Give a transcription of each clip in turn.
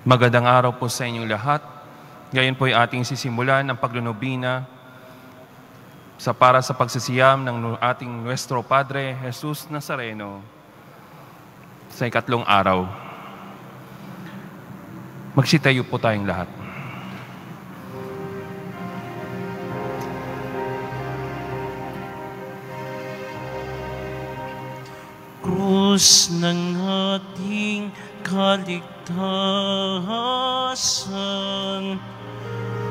Magandang araw po sa inyong lahat. Ngayon po ay ating sisimulan ang paglunobina para sa pagsisiyam ng ating Nuestro Padre Jesus Nazareno sa ikatlong araw. Magsitayo po tayong lahat. Krus ng ating kaligtasan,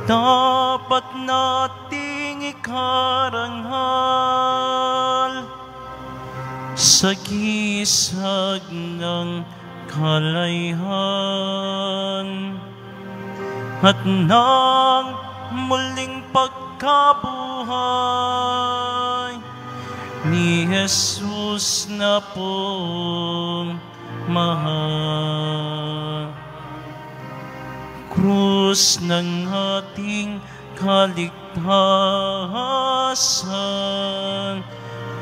dapat nating ikarangal sa gisag ng kalayhan at ng muling pagkabuhay ni Jesus na pong mahal. Krus ng ating kaligtasan,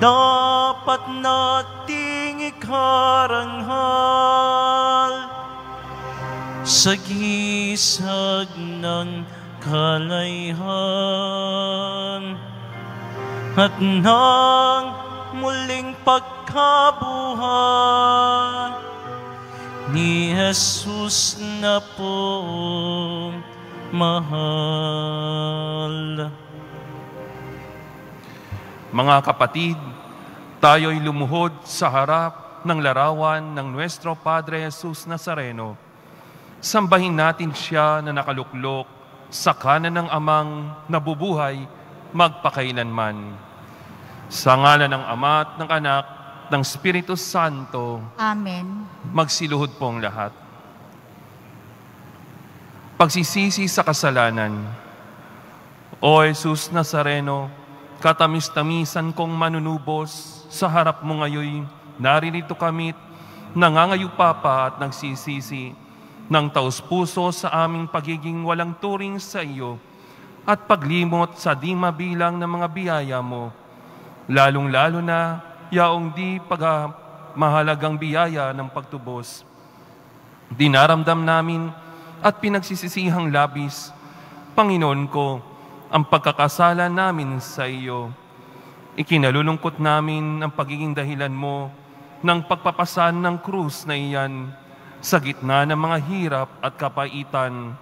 dapat nating ikarangal sa gisag ng kalayhan at ng muling pagkabuhay ni Jesus na pong mahal. Mga kapatid, tayo'y lumuhod sa harap ng larawan ng Nuestro Padre Jesus Nazareno. Sambahin natin siya na nakaluklok sa kanan ng Amang nabubuhay magpakailanman. Sa ngalan ng Ama at ng Anak, ng Espiritu Santo. Amen. Magsiluhod pong lahat. Pagsisisi sa kasalanan. O Jesus Nazareno, katamis-tamisan kong manunubos, sa harap mo ngayon, naririto kami, nangangayupapa at nagsisisi ng taus-puso sa aming pagiging walang turing sa iyo at paglimot sa di mabilang ng mga biyaya mo, lalong-lalo na yaong di pagmahalagang biyaya ng pagtubos. Dinaramdam namin at pinagsisisihang labis, Panginoon ko, ang pagkakasala namin sa iyo. Ikinalulungkot namin ang pagiging dahilan mo ng pagpapasan ng krus na iyan sa gitna ng mga hirap at kapaitan,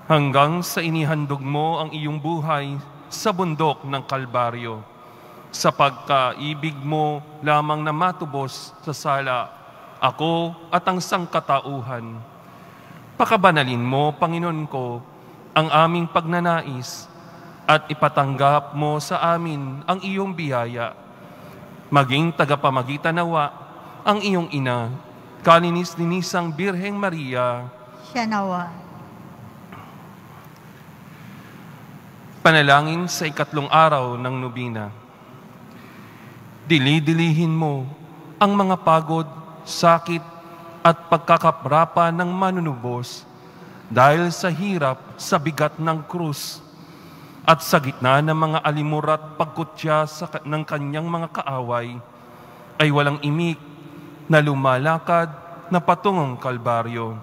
hanggang sa inihandog mo ang iyong buhay sa bundok ng Kalbaryo, sa pagkaibig mo lamang na matubos sa sala, ako at ang sangkatauhan. Pakabanalin mo, Panginoon ko, ang aming pagnanais at ipatanggap mo sa amin ang iyong biyaya. Maging tagapamagitan nawa ang iyong ina, kalinis-linisang Birheng Maria. Siya nawa. Panalangin sa ikatlong araw ng nobina. Dili-dilihin mo ang mga pagod, sakit at pagkakaprapa ng manunubos dahil sa hirap sa bigat ng krus at sa gitna ng mga alimurat pagkutya ng kanyang mga kaaway ay walang imik na lumalakad na patungong Kalbaryo.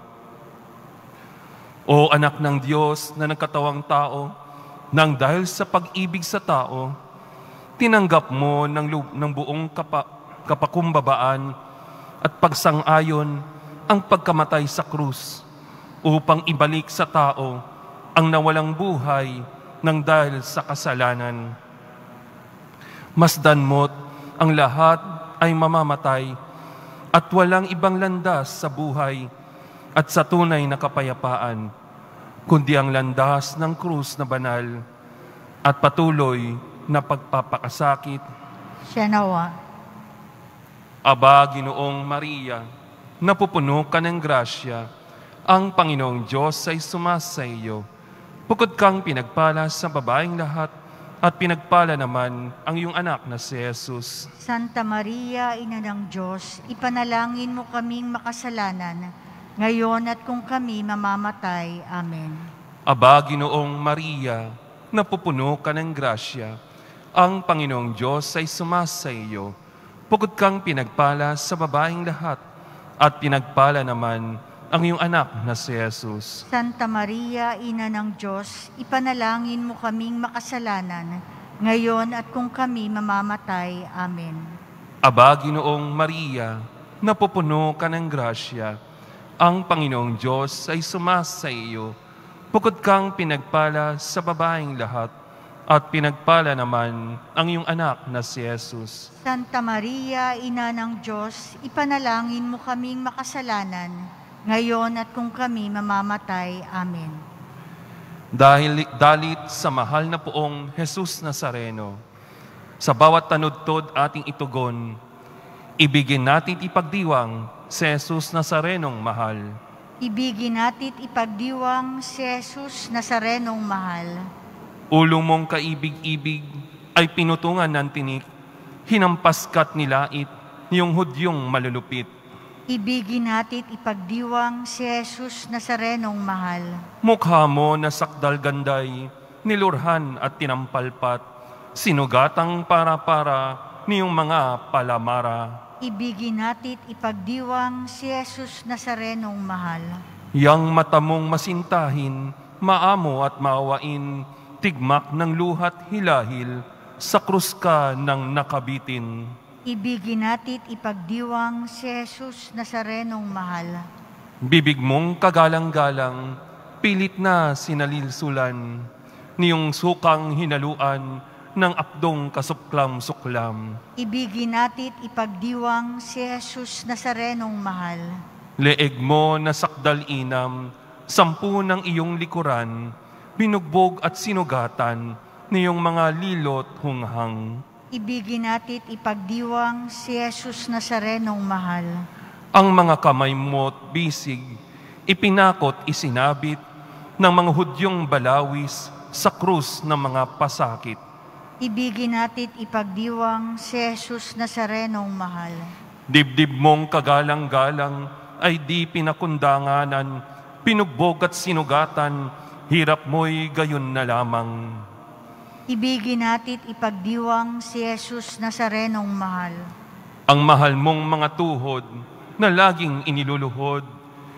O anak ng Diyos na nagkatawang tao, nang dahil sa pag-ibig sa tao, tinanggap mo ng buong kapakumbabaan at pagsang-ayon ang pagkamatay sa krus upang ibalik sa tao ang nawalang buhay nang dahil sa kasalanan. Masdan mo't ang lahat ay mamamatay at walang ibang landas sa buhay at sa tunay na kapayapaan, kundi ang landas ng krus na banal at patuloy na pagpapakasakit. Siya nawa. Aba, Ginoong Maria, napupuno ka ng grasya, ang Panginoong Diyos ay sumasa iyo. Bukod kang pinagpala sa babaeng lahat, at pinagpala naman ang iyong anak na si Jesus. Santa Maria, Ina ng Diyos, ipanalangin mo kaming makasalanan, ngayon at kung kami mamamatay. Amen. Aba, Ginoong Maria, napupuno ka ng grasya, ang Panginoong Diyos ay sumasa iyo. Bukod kang pinagpala sa babaeng lahat, at pinagpala naman ang iyong anak na si Jesus. Santa Maria, Ina ng Diyos, ipanalangin mo kaming makasalanan, ngayon at kung kami mamamatay. Amen. Aba, Ginoong Maria, napupuno ka ng grasya, ang Panginoong Diyos ay sumasa iyo. Bukod kang pinagpala sa babaeng lahat, at pinagpala naman ang iyong anak na si Jesus. Santa Maria, Ina ng Diyos, ipanalangin mo kaming makasalanan, ngayon at kung kami mamamatay. Amen. Dahil dalit sa mahal na poong Jesus Nazareno, sa bawat tanudtod ating itugon, ibigin natin ipagdiwang si Jesus Nazarenong mahal. Ibigin natin ipagdiwang si Jesus Nazarenong mahal. Ulo mong kaibig-ibig ay pinutungan ng tinik, hinampas ka't nilait niyong hudyong malulupit. Ibigin natin ipagdiwang si Jesus Nazarenong mahal. Mukha mo na sakdal ganday, nilurhan at tinampalpat, sinugatang para-para niyong mga palamara. Ibigin natin ipagdiwang si Jesus Nazarenong mahal. Yang mata mong masintahin, maamo at maawain, tigmak ng luhat hilahil, sa krus ka ng nakabitin. Ibigin natin ipagdiwang si Jesus Nazarenong mahal. Bibig mong kagalang-galang, pilit na sinalilsulan, niyong sukang hinaluan ng apdong kasuklam-suklam. Ibigin natin ipagdiwang si Jesus Nazarenong mahal. Leeg mo na sakdal inam, 10 ng iyong likuran, binugbog at sinugatan niyong mga lilot hunghang. Ibigin natin ipagdiwang si Jesus Nazarenong mahal. Ang mga kamay mo't bisig, ipinakot isinabit ng mga hudyong balawis sa krus ng mga pasakit. Ibigin natin ipagdiwang si Jesus Nazarenong mahal. Dibdib mong kagalang-galang ay di pinakundanganan, pinugbog at sinugatan, hirap mo'y gayon na lamang. Ibigin natin ipagdiwang si Jesus Nazarenong mahal. Ang mahal mong mga tuhod na laging iniluluhod,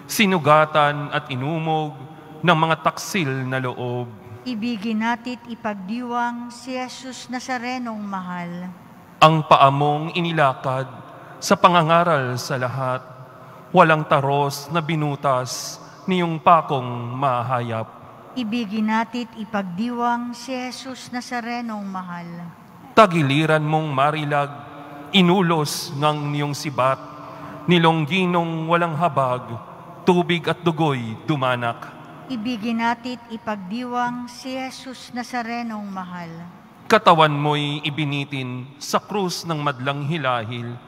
sinugatan at inumog ng mga taksil na loob. Ibigin natin ipagdiwang si Jesus Nazarenong mahal. Ang paamong inilakad sa pangangaral sa lahat, walang taros na binutas niyong pakong mahayap. Ibigin natin ipagdiwang si Jesus Nazarenong mahal. Tagiliran mong marilag, inulos ng niyong sibat, nilongginong walang habag, tubig at dugoy dumanak. Ibigin natin ipagdiwang si Jesus Nazarenong mahal. Katawan mo'y ibinitin sa krus ng madlang hilahil,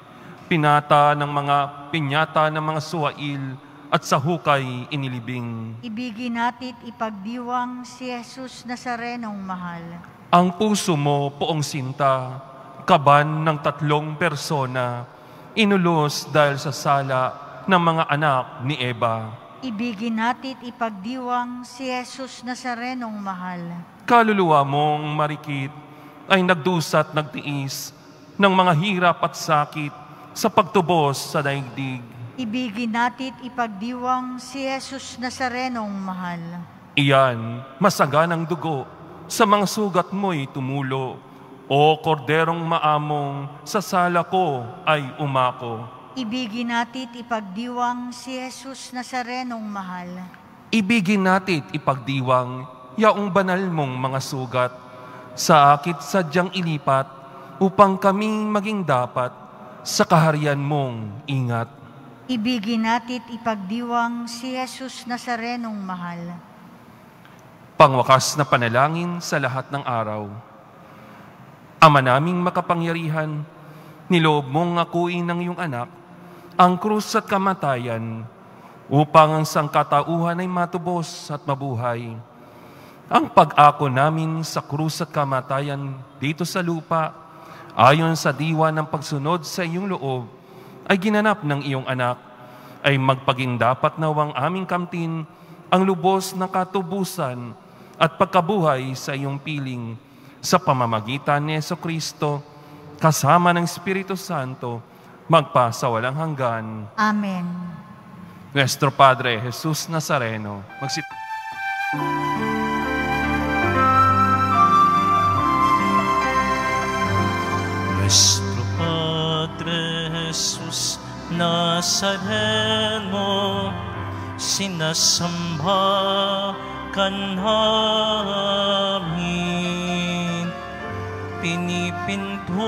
pinata ng mga pinyata ng mga suwail, at sa hukay inilibing. Ibigin natin ipagdiwang si Jesus Nazarenong mahal. Ang puso mo, poong sinta, kaban ng 3 persona, inulos dahil sa sala ng mga anak ni Eva. Ibigin natin ipagdiwang si Jesus Nazarenong mahal. Kaluluwa mong marikit ay nagdusat nagtiis ng mga hirap at sakit sa pagtubos sa daigdig. Ibigin natin ipagdiwang si Jesus Nazarenong mahal. Iyan, masaganang dugo, sa mga sugat mo'y tumulo. O korderong maamong, sa sala ko ay umako. Ibigin natin ipagdiwang si Jesus Nazarenong mahal. Ibigin natin ipagdiwang, yaong banal mong mga sugat, sa akit sadyang ilipat, upang kaming maging dapat, sa kaharian mong ingat. Ibigin natin ipagdiwang si Jesus Nazarenong mahal. Pangwakas na panalangin sa lahat ng araw. Ama naming makapangyarihan, niloob mong akuin ng iyong anak, ang krus at kamatayan, upang ang sangkatauhan ay matubos at mabuhay. Ang pag-ako namin sa krus at kamatayan dito sa lupa, ayon sa diwa ng pagsunod sa iyong loob, ay ginanap ng iyong anak, ay magpagindapat nawang aming kamtin ang lubos na katubusan at pagkabuhay sa iyong piling sa pamamagitan ni Jesucristo, kasama ng Espiritu Santo, magpasawalang hanggan. Amen. Nuestro Padre, Jesus Nazareno, Nuestro Padre Jesus Nazareno, sinasamba ka namin, pinipinto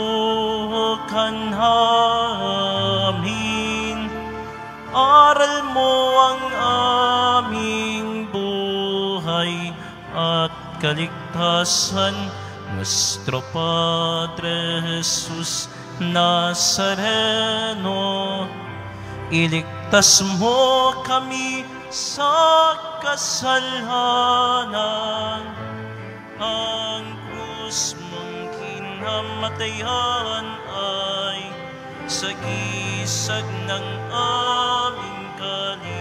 ka namin, aral mo ang aming buhay at kaligtasan. Nuestro Padre Jesus Nazareno, iligtas mo kami sa kasalanan. Ang krus mong kinamatayan ay sagisag ng aming kaligtasan.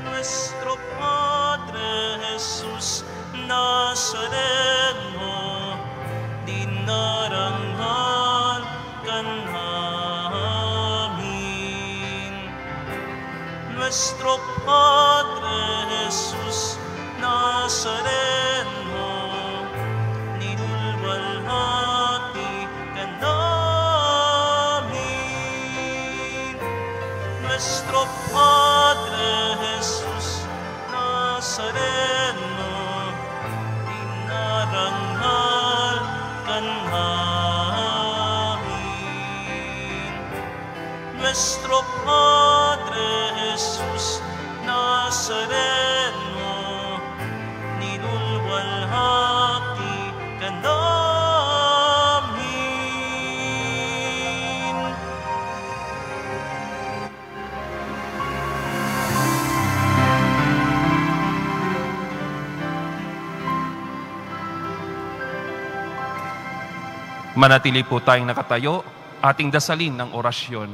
Nuestro Padre Jesus Nazareno, dinarangal ka namin. Nuestro Padre Jesus Nazareno, nilulwalhati ka namin. Nuestro Padre Jesus Nazareno, dinarangal ka namin. Nuestro Padre Jesus Nazareno, nilulwalhati ka namin. Manatili po tayong nakatayo, ating dasalin ang orasyon.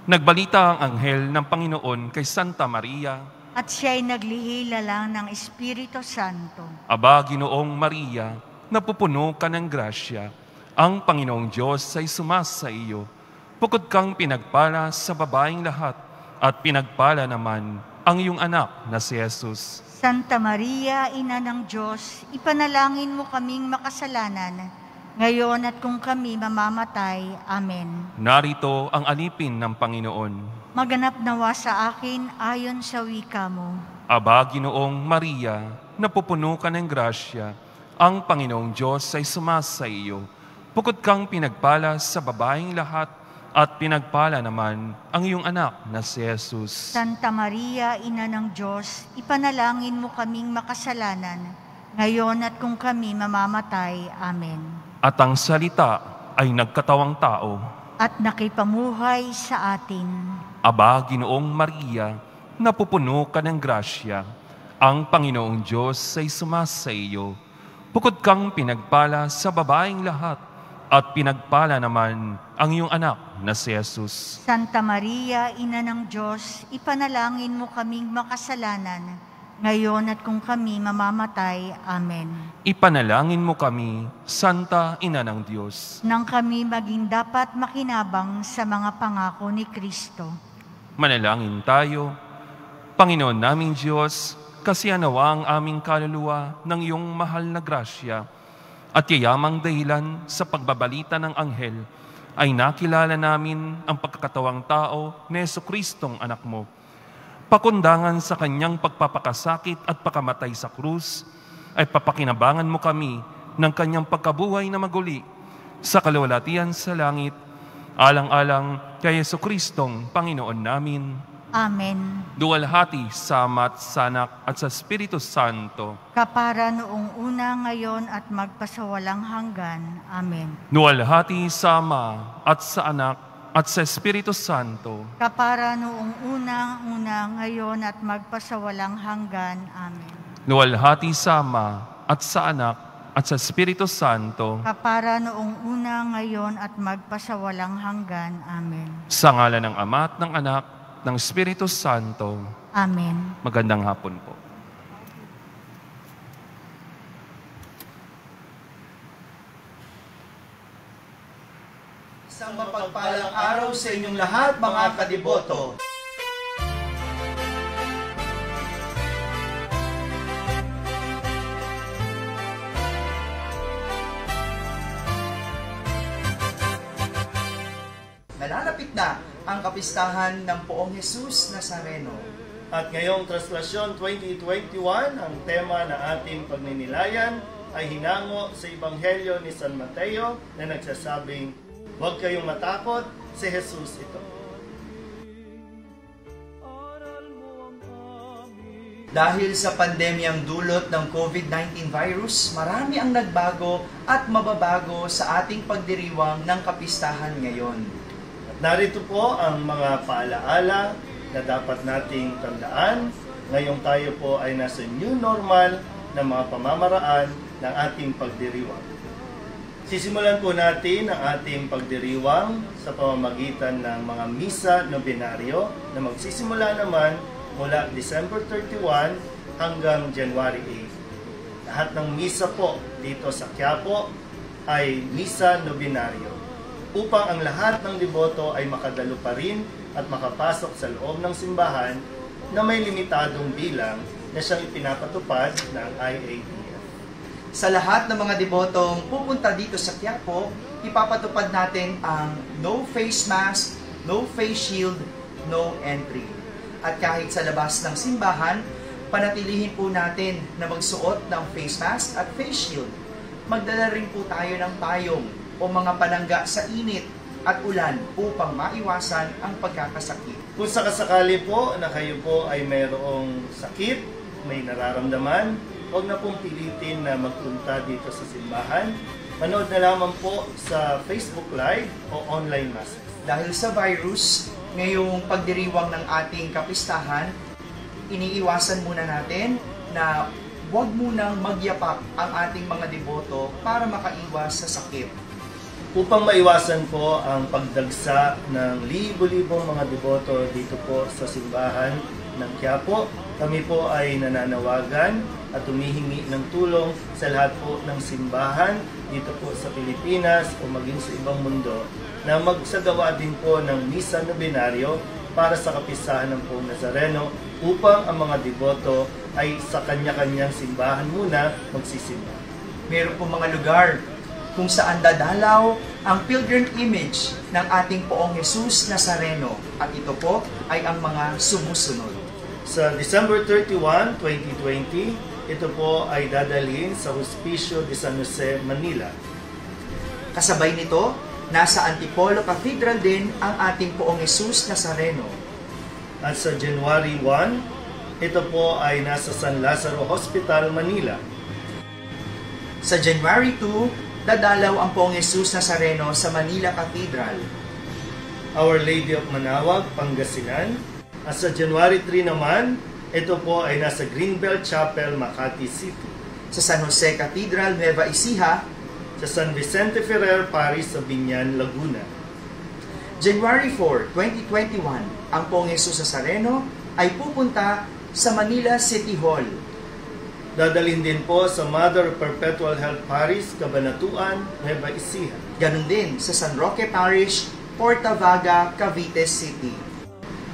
Nagbalita ang anghel ng Panginoon kay Santa Maria, At siya'y naglihila lang ng Espiritu Santo. Aba, Ginoong Maria, napupuno ka ng grasya, ang Panginoong Diyos ay sumasa iyo. Bukod kang pinagpala sa babaeng lahat, at pinagpala naman ang iyong anak na si Jesus. Santa Maria, Ina ng Diyos, ipanalangin mo kaming makasalanan, ngayon at kung kami mamamatay. Amen. Narito ang alipin ng Panginoon. Maganap nawa sa akin ayon sa wika mo. Aba, Ginoong Maria, napupuno ka ng grasya, ang Panginoong Diyos ay sumasa iyo. Bukod kang pinagpala sa babaeng lahat, at pinagpala naman ang iyong anak na si Jesus. Santa Maria, Ina ng Diyos, ipanalangin mo kaming makasalanan, ngayon at kung kami mamamatay. Amen. At ang salita ay nagkatawang tao. At nakipamuhay sa atin. Aba, Ginoong Maria, napupuno ka ng grasya, ang Panginoong Diyos ay sumasa iyo. Bukod kang pinagpala sa babaeng lahat, at pinagpala naman ang iyong anak na si Jesus. Santa Maria, Ina ng Diyos, ipanalangin mo kaming makasalanan, ngayon at kung kami mamamatay. Amen. Ipanalangin mo kami, Santa Ina ng Diyos. Nang kami maging dapat makinabang sa mga pangako ni Kristo. Manalangin tayo. Panginoon naming Diyos, kasiyanawa ang aming kaluluwa ng iyong mahal na grasya, at yayamang dahilan sa pagbabalita ng anghel, ay nakilala namin ang pagkakatawang tao ni Jesucristong anak mo. Pakundangan sa kanyang pagpapakasakit at pagkamatay sa krus, ay papakinabangan mo kami ng kanyang pagkabuhay na maguli sa kaluwalhatian sa langit, alang-alang kay Jesucristong Panginoon namin. Amen. Duwalhati sa Ama at sa Anak at sa Espiritu Santo. Kapara noong una, ngayon at magpasawalang hanggan. Amen. Duwalhati sa Ama at sa Anak at sa Espiritu Santo. Kapara noong una, ngayon at magpasawalang hanggan. Amen. Duwalhati sa Ama at sa Anak at sa Espiritu Santo. Kapara noong una, ngayon at magpasawalang hanggan. Amen. Sa ngalan ng Ama at ng Anak ng Espiritu Santo. Amen. Magandang hapon po. Isang mapagpalang araw sa inyong lahat, mga kadiboto. Nalalapit na ang kapistahan ng Poong Jesus Nazareno. At ngayong Translasyon 2021, ang tema na ating pagninilayan ay hinango sa Ebanghelyo ni San Mateo na nagsasabing, "Huwag kayong matakot, si Jesus ito." Dahil sa pandemyang dulot ng COVID-19 virus, marami ang nagbago at mababago sa ating pagdiriwang ng kapistahan ngayon. At narito po ang mga paalaala na dapat nating tandaan. Ngayong tayo po ay nasa new normal na mga pamamaraan ng ating pagdiriwang. Sisimulan po natin ang ating pagdiriwang sa pamamagitan ng mga misa nobinaryo na magsisimula naman mula December 31 hanggang January 8. Lahat ng misa po dito sa Quiapo ay misa nobinaryo upang ang lahat ng deboto ay makadalo pa rin at makapasok sa loob ng simbahan na may limitadong bilang na siyang ipinapatupad ng IATF. Sa lahat ng mga debotong pupunta dito sa Quiapo, ipapatupad natin ang no face mask, no face shield, no entry. At kahit sa labas ng simbahan, panatilihin po natin na magsuot ng face mask at face shield. Magdala rin po tayo ng payong o mga panangga sa init at ulan upang maiwasan ang pagkakasakit. Kung sakasakali po na kayo po ay mayroong sakit, may nararamdaman, huwag na pong pilitin na magpunta dito sa simbahan. Manood na lamang po sa Facebook Live o online mass. Dahil sa virus, ngayong pagdiriwang ng ating kapistahan, iniiwasan muna natin na huwag munang magyapak ang ating mga deboto para makaiwas sa sakit. Upang maiwasan po ang pagdagsa ng libo-libong mga deboto dito po sa simbahan ng Quiapo, kami po ay nananawagan at humihingi ng tulong sa lahat po ng simbahan dito po sa Pilipinas o maging sa ibang mundo na magsagawa din po ng misa nobinaryo para sa kapistahan ng Poong Nazareno upang ang mga deboto ay sa kanya-kanyang simbahan muna magsisimba. Meron po mga lugar kung saan dadalaw ang pilgrim image ng ating Poong Jesus Nazareno. At ito po ay ang mga sumusunod. Sa December 31, 2020, ito po ay dadalhin sa Hospicio de San Jose, Manila. Kasabay nito, nasa Antipolo Cathedral din ang ating Poong Jesus Nazareno. At sa January 1, ito po ay nasa San Lazaro Hospital, Manila. Sa January 2, dadalaw ang Poong Jesus Nazareno sa Manila Cathedral. Our Lady of Manawag, Pangasinan. At sa January 3 naman, ito po ay nasa Greenbelt Chapel, Makati City. Sa San Jose Cathedral, Nueva Ecija. Sa San Vicente Ferrer Parish sa Binyan, Laguna. January 4, 2021, ang Poong Jesus Nazareno ay pupunta sa Manila City Hall. Dadalhin din po sa Mother Perpetual Health Parish, Cabanatuan, Nueva Ecija. Ganon din sa San Roque Parish, Portavaga, Cavite City.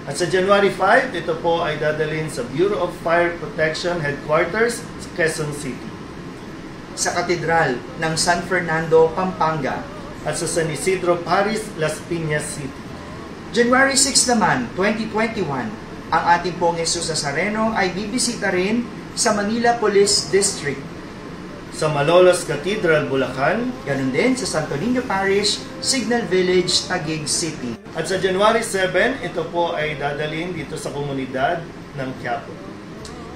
At sa January 5, ito po ay dadalhin sa Bureau of Fire Protection Headquarters sa Quezon City. Sa Katedral ng San Fernando, Pampanga. At sa San Isidro Parish, Las Piñas City. January 6 naman, 2021, ang ating Poong Jesus Nazareno ay bibisita rin sa Manila Police District. Sa Malolos Cathedral, Bulacan. Ganon din sa Santo Niño Parish, Signal Village, Taguig City. At sa January 7, ito po ay dadalhin dito sa komunidad ng Quiapo.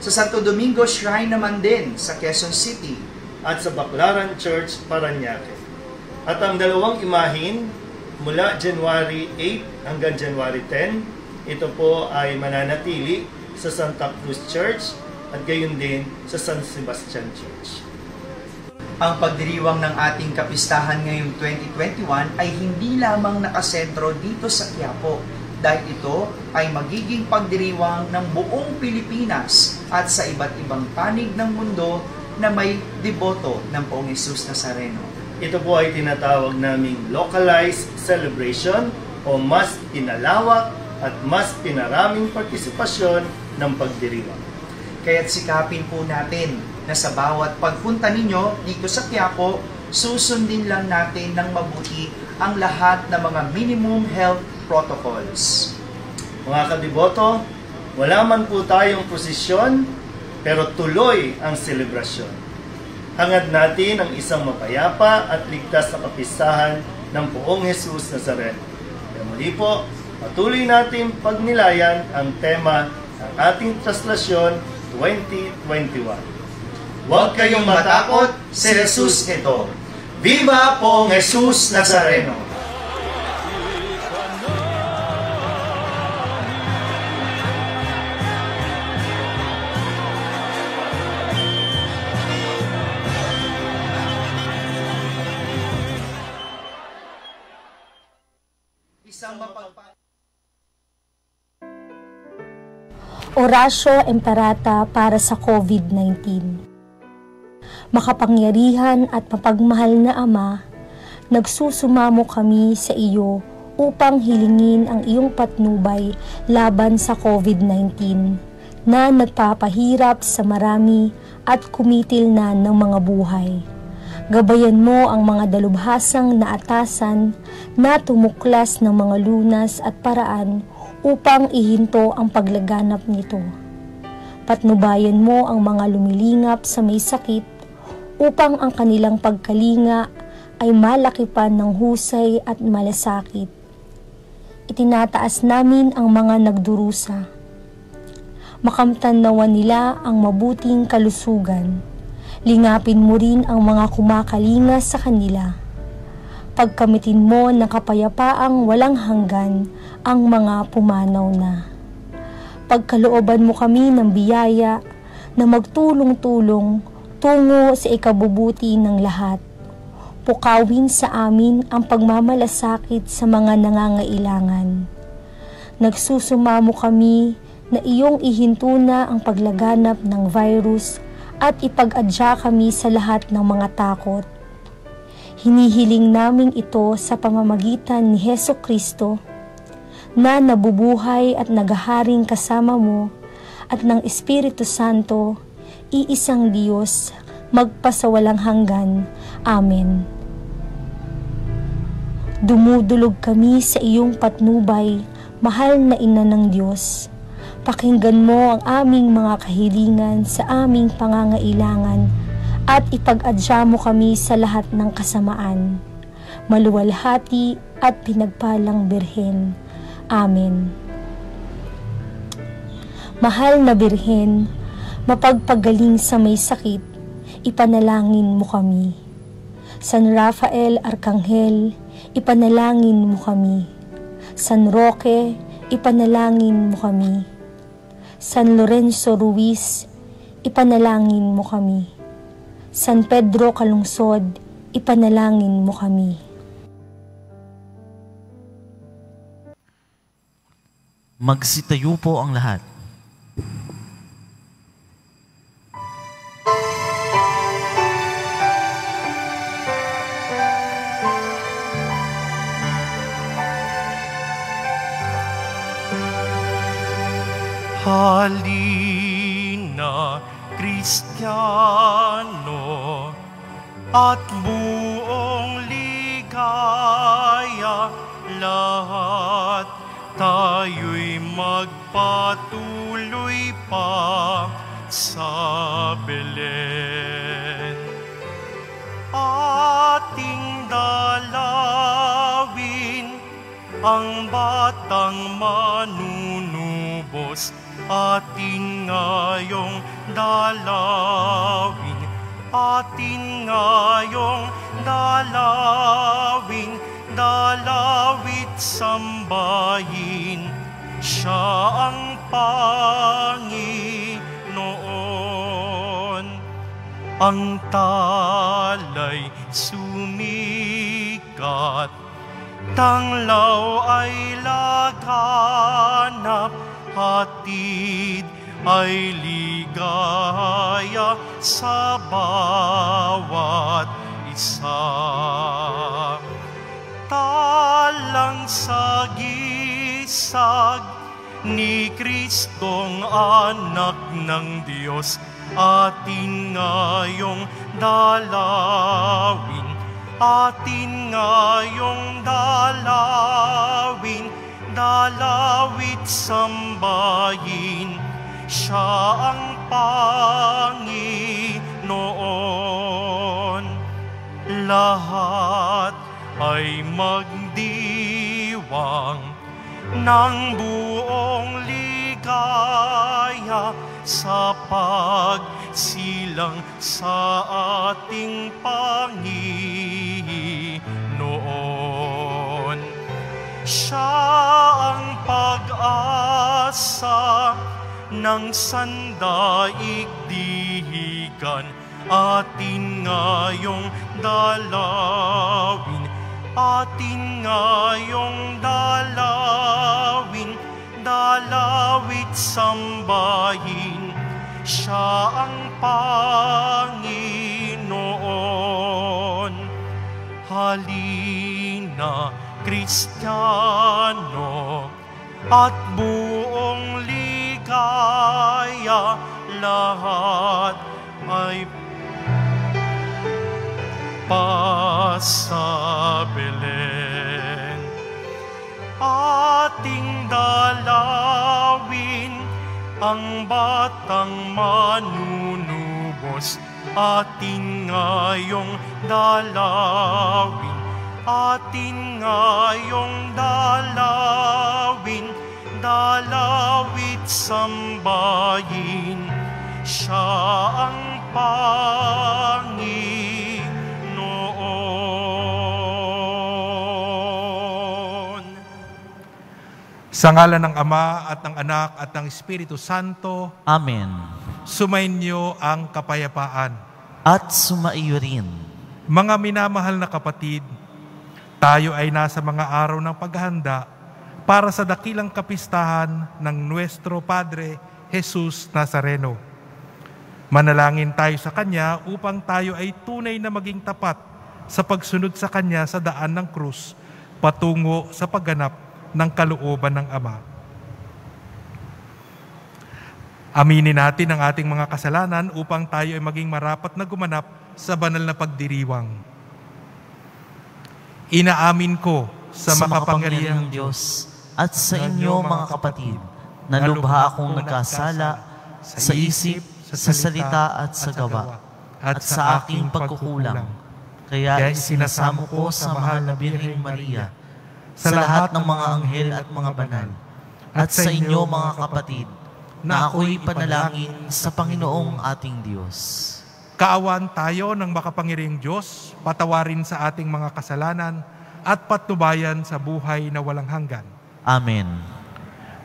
Sa Santo Domingo Shrine naman din sa Quezon City. At sa Baclaran Church, Parañaque. At ang dalawang imahin mula January 8 hanggang January 10, ito po ay mananatili sa Santa Cruz Church at gayon din sa San Sebastian Church. Ang pagdiriwang ng ating kapistahan ngayong 2021 ay hindi lamang nakasentro dito sa Quiapo dahil ito ay magiging pagdiriwang ng buong Pilipinas at sa iba't ibang panig ng mundo na may deboto ng Poong Jesus Nazareno. Ito po ay tinatawag naming localized celebration o mas pinalawak at mas pinaraming partisipasyon ng pagdiriwang. Kaya't sikapin po natin na sa bawat pagpunta ninyo dito sa Quiapo, susundin lang natin ng mabuti ang lahat ng mga minimum health protocols. Mga kadiboto, wala man po tayong prosesyon, pero tuloy ang selebrasyon. Hangad natin ang isang mapayapa at ligtas na kapistahan ng Poong Jesus Nazareno. Kaya muli po, patuloy natin pagnilayan ang tema ng ating translasyon 2021. Huwag kayong matakot, si Jesus ito. Viva Poong Jesus Nazareno! Orasyo Imperata para sa COVID-19. Makapangyarihan at mapagmahal na Ama, nagsusumamo kami sa iyo upang hilingin ang iyong patnubay laban sa COVID-19 na nagpapahirap sa marami at kumitil na ng mga buhay. Gabayan mo ang mga dalubhasang naatasan na tumuklas ng mga lunas at paraan upang ihinto ang paglaganap nito. Patnubayan mo ang mga lumilingap sa may sakit upang ang kanilang pagkalinga ay malakipan ng husay at malasakit. Itinataas namin ang mga nagdurusa. Makamtan nawa nila ang mabuting kalusugan. Lingapin mo rin ang mga kumakalinga sa kanila. Pagkamitin mo ng kapayapaang walang hanggan ang mga pumanaw na. Pagkalooban mo kami ng biyaya na magtulong-tulong tungo sa ikabubuti ng lahat. Pukawin sa amin ang pagmamalasakit sa mga nangangailangan. Nagsusumamo kami na iyong ihinto na ang paglaganap ng virus at ipag-adya kami sa lahat ng mga takot. Hinihiling namin ito sa pamamagitan ni Hesukristo na nabubuhay at naghaharing kasama mo at ng Espiritu Santo, iisang Diyos, magpasawalang hanggan. Amen. Dumudulog kami sa iyong patnubay, mahal na Ina ng Diyos. Pakinggan mo ang aming mga kahilingan sa aming pangangailangan at ipag-adya mo kami sa lahat ng kasamaan. Maluwalhati at pinagpalang Birhen. Amen. Mahal na Birhen, mapagpagaling sa may sakit, ipanalangin mo kami. San Rafael Arkanghel, ipanalangin mo kami. San Roque, ipanalangin mo kami. San Lorenzo Ruiz, ipanalangin mo kami. San Pedro Calungsod, ipanalangin mo kami. Magsitayo po ang lahat. Halina, Kristiyano, at buong ligaya, lahat tayo'y magpatuloy pa sa Belen. Ating dalawin ang batang manunubos, atin ngayong dalawin, atin ngayong dalawin, dalawit sambahin, siya ang Panginoon. Ang talay sumikat, tanglaw ay laganap, hatid ay ligaya sa bawat isa. Talang sa gisag ni Kristong anak ng Diyos, atin ngayong dalawin, atin ngayong dalawin, dalawit sambahin, siya ang Panginoon. Lahat ay magdiwang ng buong ligaya sa pagsilang sa ating Panginoon. Siya ang pag-asa ng sandaigdigan, atin ngayong dalawin, atin ngayong dalawin, dalawit sambahin, siya ang Panginoon. Halina, Kristiyano, at buong ligaya, lahat ay sa Belen. Ating dalawin ang batang manunubos, ating ngayong dalawin, ating ngayong dalawin, dalawit sambahin, siya ang Panginoon. Sa ngalan ng Ama at ng Anak at ng Espiritu Santo, Amen. sumainyo ang kapayapaan. At sumaiyo rin. Mga minamahal na kapatid, tayo ay nasa mga araw ng paghahanda para sa dakilang kapistahan ng Nuestro Padre Jesus Nazareno. Manalangin tayo sa Kanya upang tayo ay tunay na maging tapat sa pagsunod sa Kanya sa daan ng krus patungo sa pagganap ng kalooban ng Ama. Aminin natin ang ating mga kasalanan upang tayo ay maging marapat na gumanap sa banal na pagdiriwang. Inaamin ko sa makapangyarihang Diyos at sa inyo mga kapatid na lubha akong nagkasala sa isip, sa salita at sa gawa, at sa aking pagkukulang. Kaya isinasamo ko sa mahal na Birheng Maria, sa lahat ng mga anghel at mga banal, at sa inyo mga kapatid, na ako'y panalangin sa Panginoong ating Diyos. Kaawaan tayo ng makapangyarihang Diyos, patawarin sa ating mga kasalanan, at patnubayan sa buhay na walang hanggan. Amen.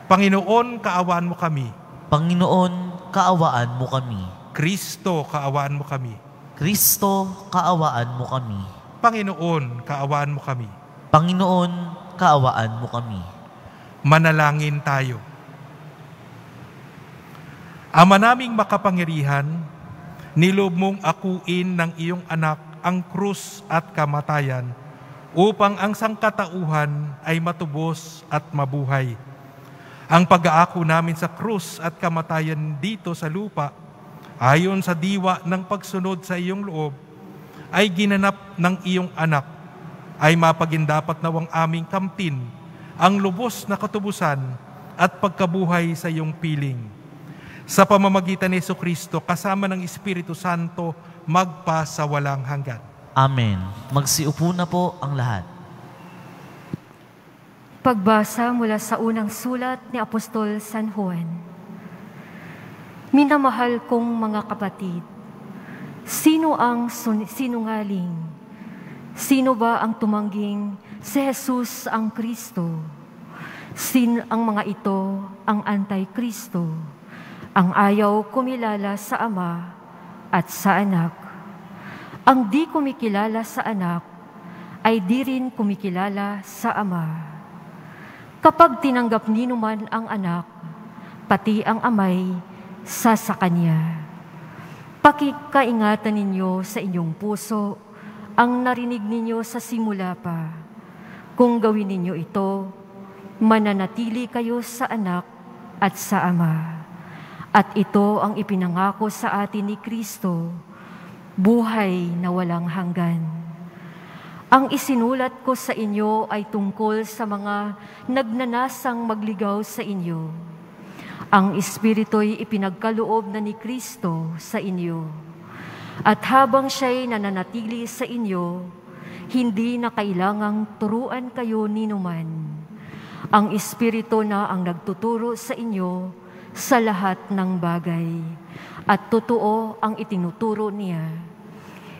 Panginoon, kaawaan mo kami. Panginoon, kaawaan mo kami. Kristo, kaawaan mo kami. Kristo, kaawaan mo kami. Panginoon, kaawaan mo kami. Panginoon, kaawaan mo kami. Manalangin tayo. Ama naming makapangyarihan, nilob mong akuin ng iyong anak ang krus at kamatayan upang ang sangkatauhan ay matubos at mabuhay. Ang pag-aako namin sa krus at kamatayan dito sa lupa, ayon sa diwa ng pagsunod sa iyong loob, ay ginanap ng iyong anak, ay mapagindapat nawang aming kamtin ang lubos na katubusan at pagkabuhay sa iyong piling. Sa pamamagitan ni Jesucristo, kasama ng Espiritu Santo, magpa sa walang hanggan. Amen. Magsiupo na po ang lahat. Pagbasa mula sa unang sulat ni Apostol San Juan. Minamahal kong mga kapatid, sino ang sinungaling? Sino ba ang tumangging si Jesus ang Kristo? Sin ang mga ito ang Antikristo, ang ayaw kumilala sa Ama at sa Anak. Ang di kumikilala sa Anak ay di rin kumikilala sa Ama. Kapag tinanggap ninuman ang Anak, pati ang Amay sa Kanya. Pakikaingatan ninyo sa inyong puso ang narinig ninyo sa simula pa. Kung gawin ninyo ito, mananatili kayo sa anak at sa Ama. At ito ang ipinangako sa atin ni Kristo, buhay na walang hanggan. Ang isinulat ko sa inyo ay tungkol sa mga nagnanasang magligaw sa inyo. Ang Espiritu'y ipinagkaloob na ni Kristo sa inyo. At habang siya'y nananatili sa inyo, hindi na kailangang turuan kayo ninuman. Ang Espiritu na ang nagtuturo sa inyo sa lahat ng bagay. At totoo ang itinuturo niya.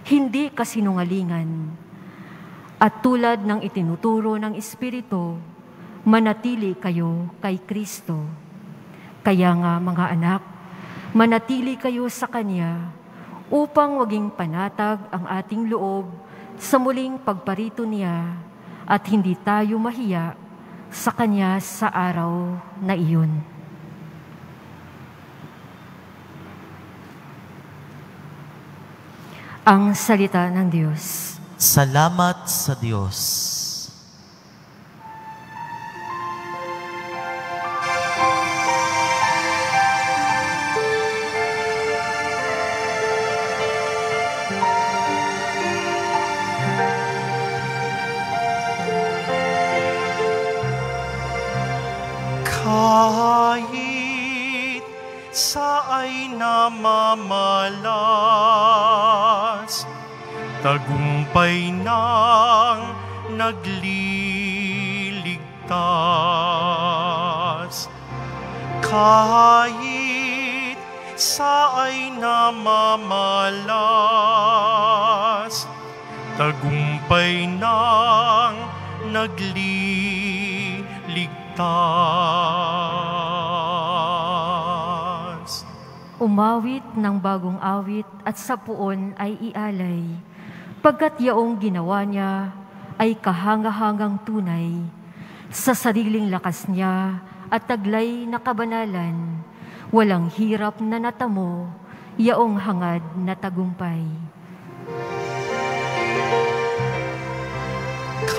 Hindi kasinungalingan. At tulad ng itinuturo ng Espiritu, manatili kayo kay Kristo. Kaya nga mga anak, manatili kayo sa Kanya upang maging panatag ang ating loob sa muling pagparito niya at hindi tayo mahiya sa Kanya sa araw na iyon. Ang salita ng Diyos. Salamat sa Diyos. Kahit saay namamalas, tagumpay ng nagliligtas. Kahit saay namamalas, tagumpay ng nagliligtas. Umawit ng bagong awit at sa puon ay ialay, pagkat yaong ginawa niya ay kahanga-hangang tunay, sa sariling lakas niya at taglay na kabanalan, walang hirap na natamo, yaong hangad na tagumpay.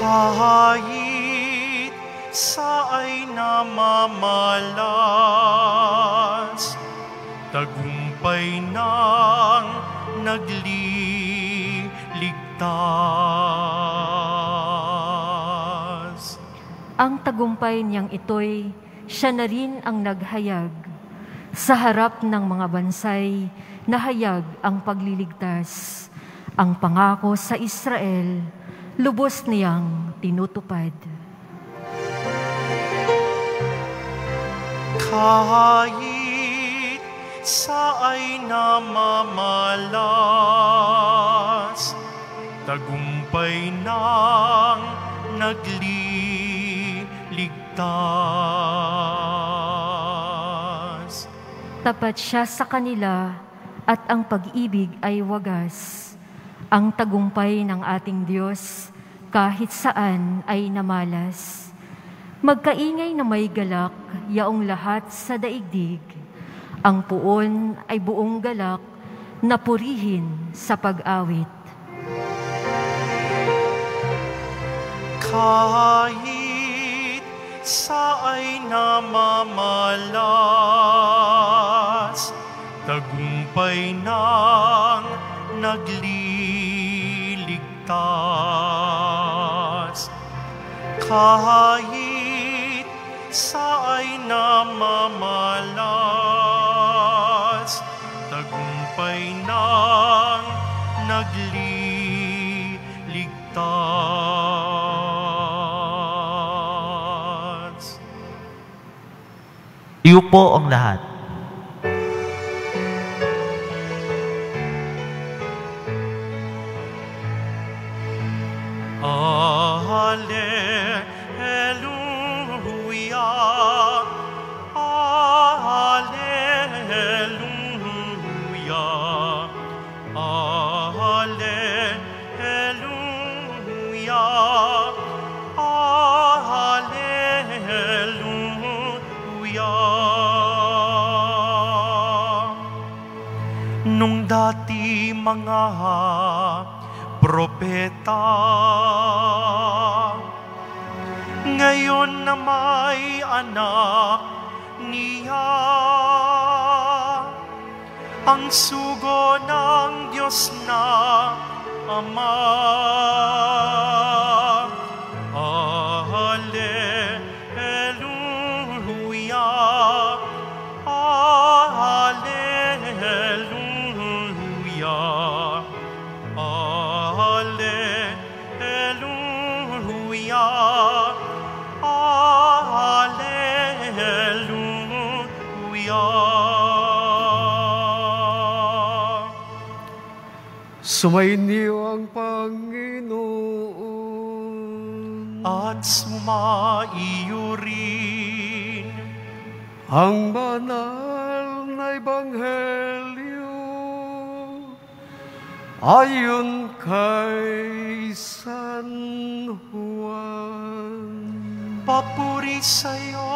Kahit saay namamalas, tagumpay ng nagliligtas. Ang tagumpay niyang ito'y siya na rin ang naghayag. Sa harap ng mga bansay, nahayag ang pagliligtas. Ang pangako sa Israel, lubos niyang tinutupad. Kahit saay namamalas, tagumpay ng nagliligtas. Tapat siya sa kanila at ang pag-ibig ay wagas. Ang tagumpay ng ating Diyos kahit saan ay namalas. Magkaingay na may galak, yaong lahat sa daigdig. Ang puon ay buong galak na purihin sa pag-awit. Kahit saay namamalas, tagumpay ng nagliligtas. Kahit saay namamalas, tagumpay ng nagliligtas. Iupo ang lahat. Nung dati mga propeta. Ngayon na may anak niya, ang sugo ng Diyos na Ama. Alleluia, Alleluia, Alleluia, Alleluia. Sumainyo ang Panginoon at sumaiyo rin ang banal na Ebanghelyo ayon kay San Juan. Papuri sa'yo,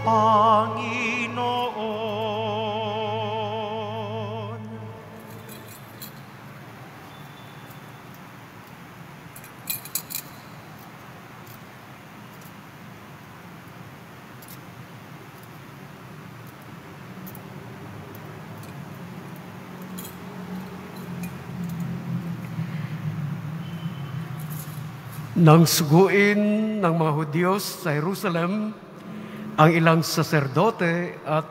Panginoon. Nang suguin ng mga Hudyo sa Jerusalem ang ilang saserdote at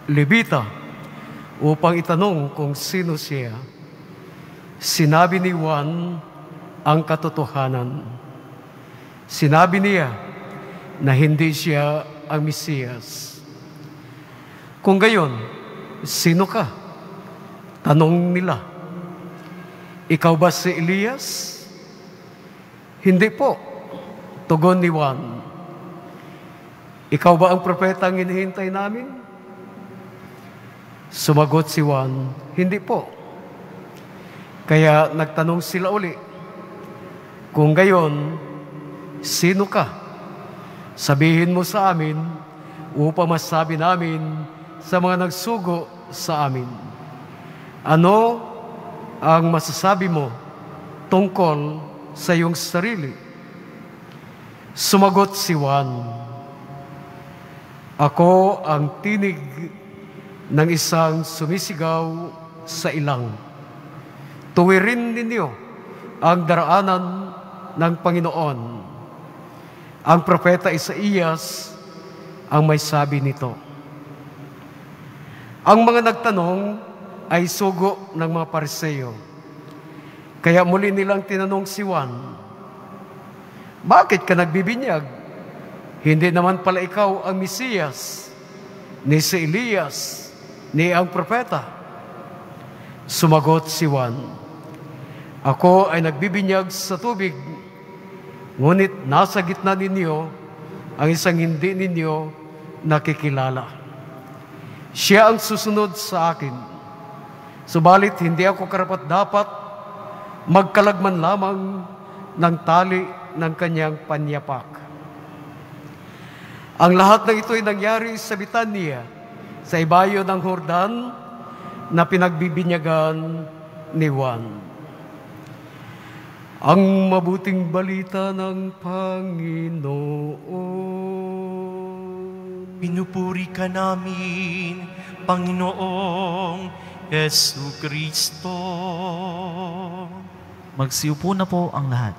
Levita upang itanong kung sino siya, sinabi ni Juan ang katotohanan. Sinabi niya na hindi siya ang Mesiyas. Kung gayon, sino ka? Tanong nila. Ikaw ba si Elias? Hindi po, tugon ni Juan. Ikaw ba ang propetang hinihintay namin? Sumagot si Juan, hindi po. Kaya nagtanong sila uli, kung gayon, sino ka? Sabihin mo sa amin upang masabi namin sa mga nagsugo sa amin. Ano ang masasabi mo tungkol sa iyong sarili? Sumagot si Juan, ako ang tinig ng isang sumisigaw sa ilang. Tuwirin ninyo ang daraanan ng Panginoon. Ang propeta Isaías ang may sabi nito. Ang mga nagtanong ay sugo ng mga Pariseo. Kaya muli nilang tinanong si Juan, bakit ka nagbibinyag? Hindi naman pala ikaw ang Mesiyas, ni si Elias, ni ang propeta. Sumagot si Juan, ako ay nagbibinyag sa tubig, ngunit nasa gitna ninyo ang isang hindi ninyo nakikilala. Siya ang susunod sa akin, subalit hindi ako karapat-dapat magkalagman lamang ng tali ng kanyang panyapak. Ang lahat ng ito ay nangyari sa Betania, sa ibayo ng Jordan na pinagbibinyagan ni Juan. Ang mabuting balita ng Panginoon. Pinupuri ka namin, Panginoong Jesucristo. Magsiupo na po ang lahat.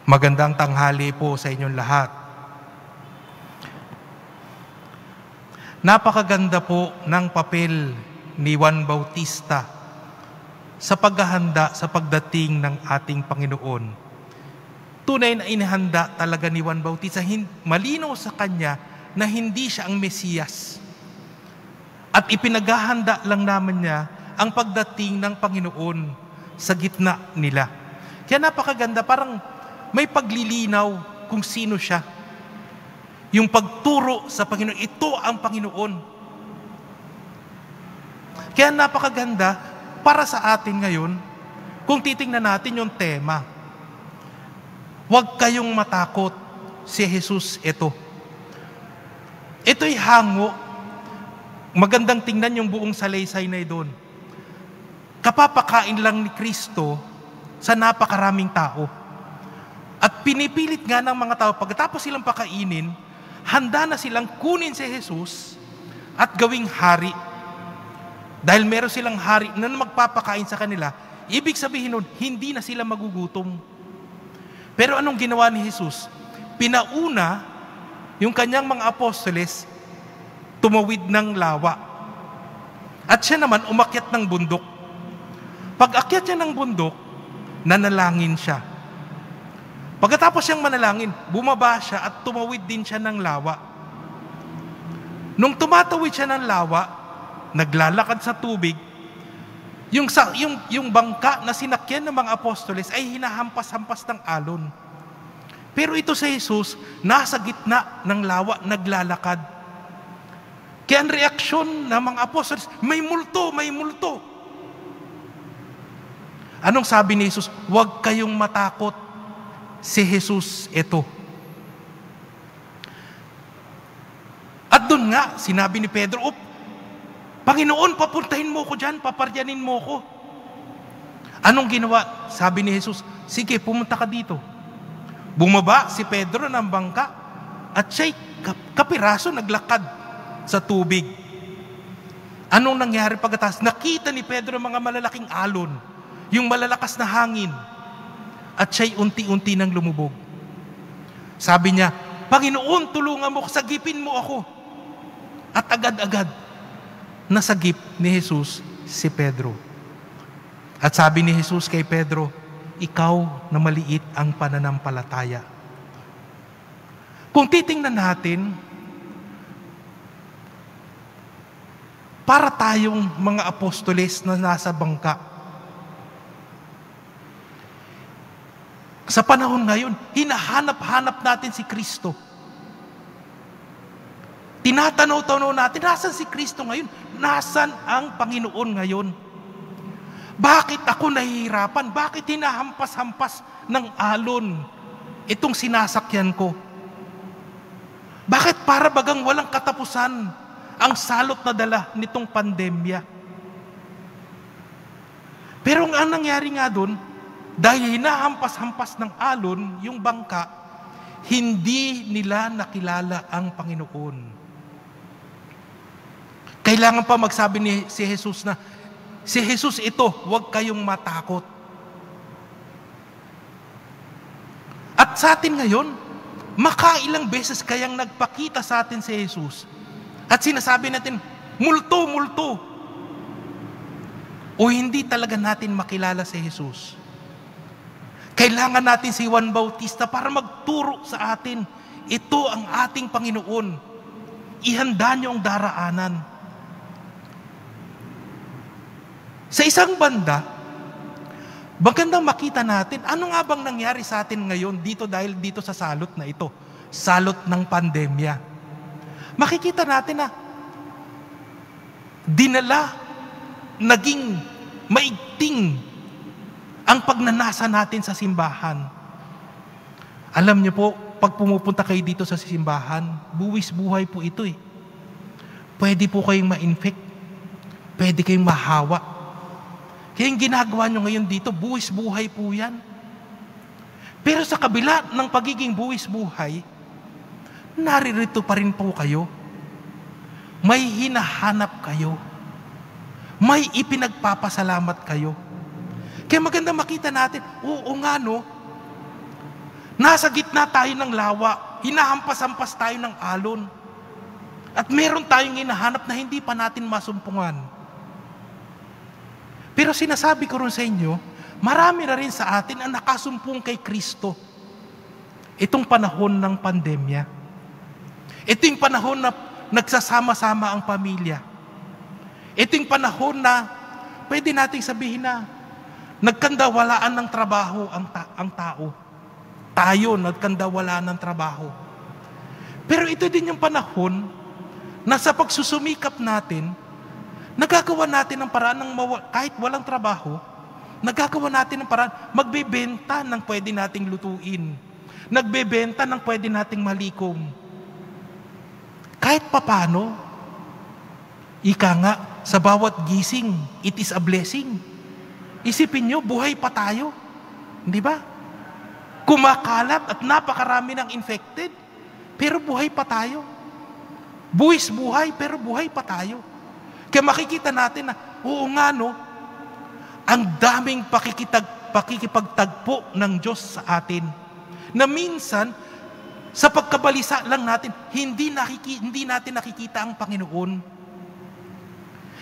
Magandang tanghali po sa inyong lahat. Napakaganda po ng papel ni Juan Bautista sa paghahanda sa pagdating ng ating Panginoon. Tunay na inihanda talaga ni Juan Bautista, malinaw sa kanya na hindi siya ang Mesiyas. At ipinaghahanda lang naman niya ang pagdating ng Panginoon sa gitna nila. Kaya napakaganda, parang may paglilinaw kung sino siya. Yung pagturo sa Panginoon, ito ang Panginoon. Kaya napakaganda para sa atin ngayon, kung titingnan natin yung tema, huwag kayong matakot, si Jesus ito. Ito'y hango. Magandang tingnan yung buong salaysay na doon. Kapapakain lang ni Kristo sa napakaraming tao. At pinipilit nga ng mga tao, pagkatapos silang pakainin, handa na silang kunin si Jesus at gawing hari. Dahil meron silang hari na magpapakain sa kanila, ibig sabihin nun, hindi na sila magugutom. Pero anong ginawa ni Jesus? Pinauna yung kanyang mga apostoles tumawid ng lawa. At siya naman umakyat ng bundok. Pag akyat siya ng bundok, nanalangin siya. Pagkatapos siyang manalangin, bumaba siya at tumawid din siya ng lawa. Nung tumatawid siya ng lawa, naglalakad sa tubig, yung bangka na sinakyan ng mga apostoles ay hinahampas-hampas ng alon. Pero ito si Jesus, nasa gitna ng lawa, naglalakad. Kaya ang reaksyon ng mga apostoles, may multo, may multo. Anong sabi ni Jesus? Huwag kayong matakot, si Jesus ito. At doon nga, sinabi ni Pedro, Panginoon, papuntahin mo ko dyan, paparyanin mo ko. Anong ginawa? Sabi ni Jesus, sige, pumunta ka dito. Bumaba si Pedro ng bangka at siya'y kapiraso naglakad sa tubig. Anong nangyari pagkatapos? Nakita ni Pedro mga malalaking alon, yung malalakas na hangin, at siya'y unti-unti nang lumubog. Sabi niya, Panginoon, tulungan mo, sagipin mo ako. At agad-agad, nasagip ni Jesus si Pedro. At sabi ni Jesus kay Pedro, ikaw na maliit ang pananampalataya. Kung titingnan natin, para tayong mga apostoles na nasa bangka, sa panahon ngayon, hinahanap-hanap natin si Kristo. Tinatanaw-tanaw natin, nasan si Kristo ngayon? Nasan ang Panginoon ngayon? Bakit ako nahihirapan? Bakit hinahampas-hampas ng alon itong sinasakyan ko? Bakit para bagang walang katapusan ang salot na dala nitong pandemya? Pero ang nangyari nga doon, dahil hinahampas-hampas ng alon yung bangka, hindi nila nakilala ang Panginoon. Kailangan pa magsabi ni si Jesus na, si Jesus ito, huwag kayong matakot. At sa atin ngayon, makailang beses kayang nagpakita sa atin si Jesus. At sinasabi natin, multo, multo. O hindi talaga natin makilala si Jesus. Kailangan natin si Juan Bautista para magturo sa atin, ito ang ating Panginoon. Ihanda niyo ang daraanan. Sa isang banda, magandang makita natin, ano nga bang nangyari sa atin ngayon dito dahil dito sa salot na ito, salot ng pandemya. Makikita natin na dinala, naging maigting ang pagnanasa natin sa simbahan. Alam niyo po, pag pumupunta kayo dito sa simbahan, buwis buhay po ito eh. Pwede po kayong ma-infect, pwede kayong mahawa. Kaya yung ginagawa nyo ngayon dito, buwis buhay po yan. Pero sa kabila ng pagiging buwis buhay, naririto pa rin po kayo. May hinahanap kayo. May ipinagpapasalamat kayo. Kaya maganda makita natin, oo nga no, nasa gitna tayo ng lawa, hinahampas-hampas tayo ng alon, at meron tayong hinahanap na hindi pa natin masumpungan. Pero sinasabi ko rin sa inyo, marami na rin sa atin ang nakasumpong kay Kristo. Itong panahon ng pandemya. Ito yung panahon na nagsasama-sama ang pamilya. Ito yung panahon na pwede nating sabihin na nagkandawalaan ng trabaho ang tao. Tayo, nagkandawalaan ng trabaho. Pero ito din yung panahon na sa pagsusumikap natin, nagagawa natin ang paraan ng kahit walang trabaho, nagagawa natin ang paraan, magbebenta ng pwede nating lutuin. Nagbebenta ng pwede nating malikom. Kahit papano, ika nga, sa bawat gising, it is a blessing. Isipin nyo, buhay pa tayo. Hindi ba? Kumakalat at napakarami ng infected, pero buhay pa tayo. Buwis buhay, pero buhay pa tayo. Kaya makikita natin na, oo nga no, ang daming pakikipagtagpo ng Diyos sa atin. Na minsan, sa pagkabalisa lang natin, hindi natin nakikita ang Panginoon.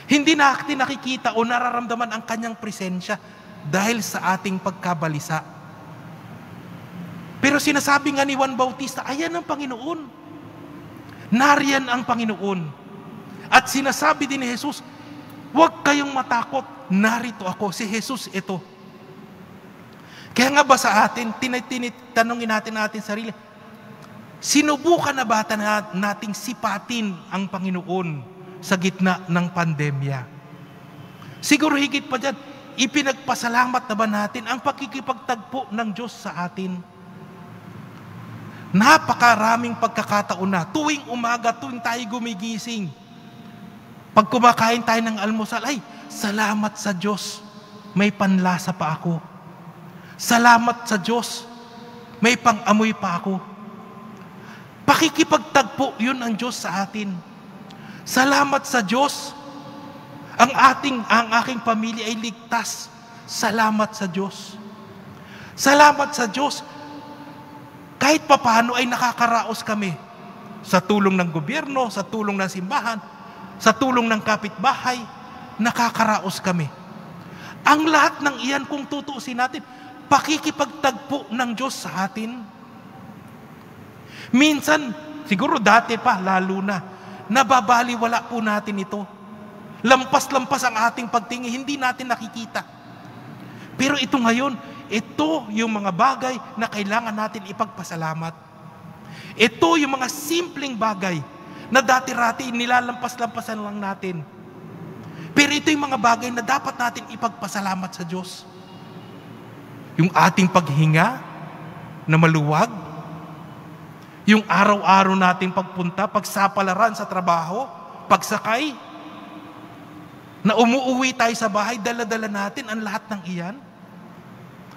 Hindi natin nakikita o nararamdaman ang Kanyang presensya dahil sa ating pagkabalisa. Pero sinasabi nga ni Juan Bautista, ayan ang Panginoon. Nariyan ang Panginoon. At sinasabi din ni Jesus, huwag kayong matakot, narito ako, si Jesus ito. Kaya nga ba sa atin, tanongin natin sarili, sinubukan na ba nating sipatin ang Panginoon sa gitna ng pandemya? Siguro higit pa dyan, ipinagpasalamat na ba natin ang pakikipagtagpo ng Diyos sa atin? Napakaraming pagkakataon na, tuwing umaga, tuwing tayo gumigising, pag kumakain tayo ng almusal, ay, salamat sa Diyos, may panlasa pa ako. Salamat sa Diyos, may pang-amoy pa ako. Pakikipagtagpo, yun ang Diyos sa atin. Salamat sa Diyos, ang aking pamilya ay ligtas. Salamat sa Diyos. Salamat sa Diyos, kahit papano ay nakakaraos kami sa tulong ng gobyerno, sa tulong ng simbahan, sa tulong ng kapitbahay, nakakaraos kami. Ang lahat ng iyan, kung tutuusin natin, pakikipagtagpo ng Diyos sa atin. Minsan, siguro dati pa, lalo na, nababaliwala po natin ito. Lampas-lampas ang ating pagtingin, hindi natin nakikita. Pero ito ngayon, ito yung mga bagay na kailangan natin ipagpasalamat. Ito yung mga simpleng bagay na dati-rati nilalampas-lampasan lang natin. Pero ito yung mga bagay na dapat natin ipagpasalamat sa Diyos. Yung ating paghinga na maluwag, yung araw-araw nating pagpunta, pagsapalaran sa trabaho, pagsakay, na umuuwi tayo sa bahay, dala-dala natin ang lahat ng iyan.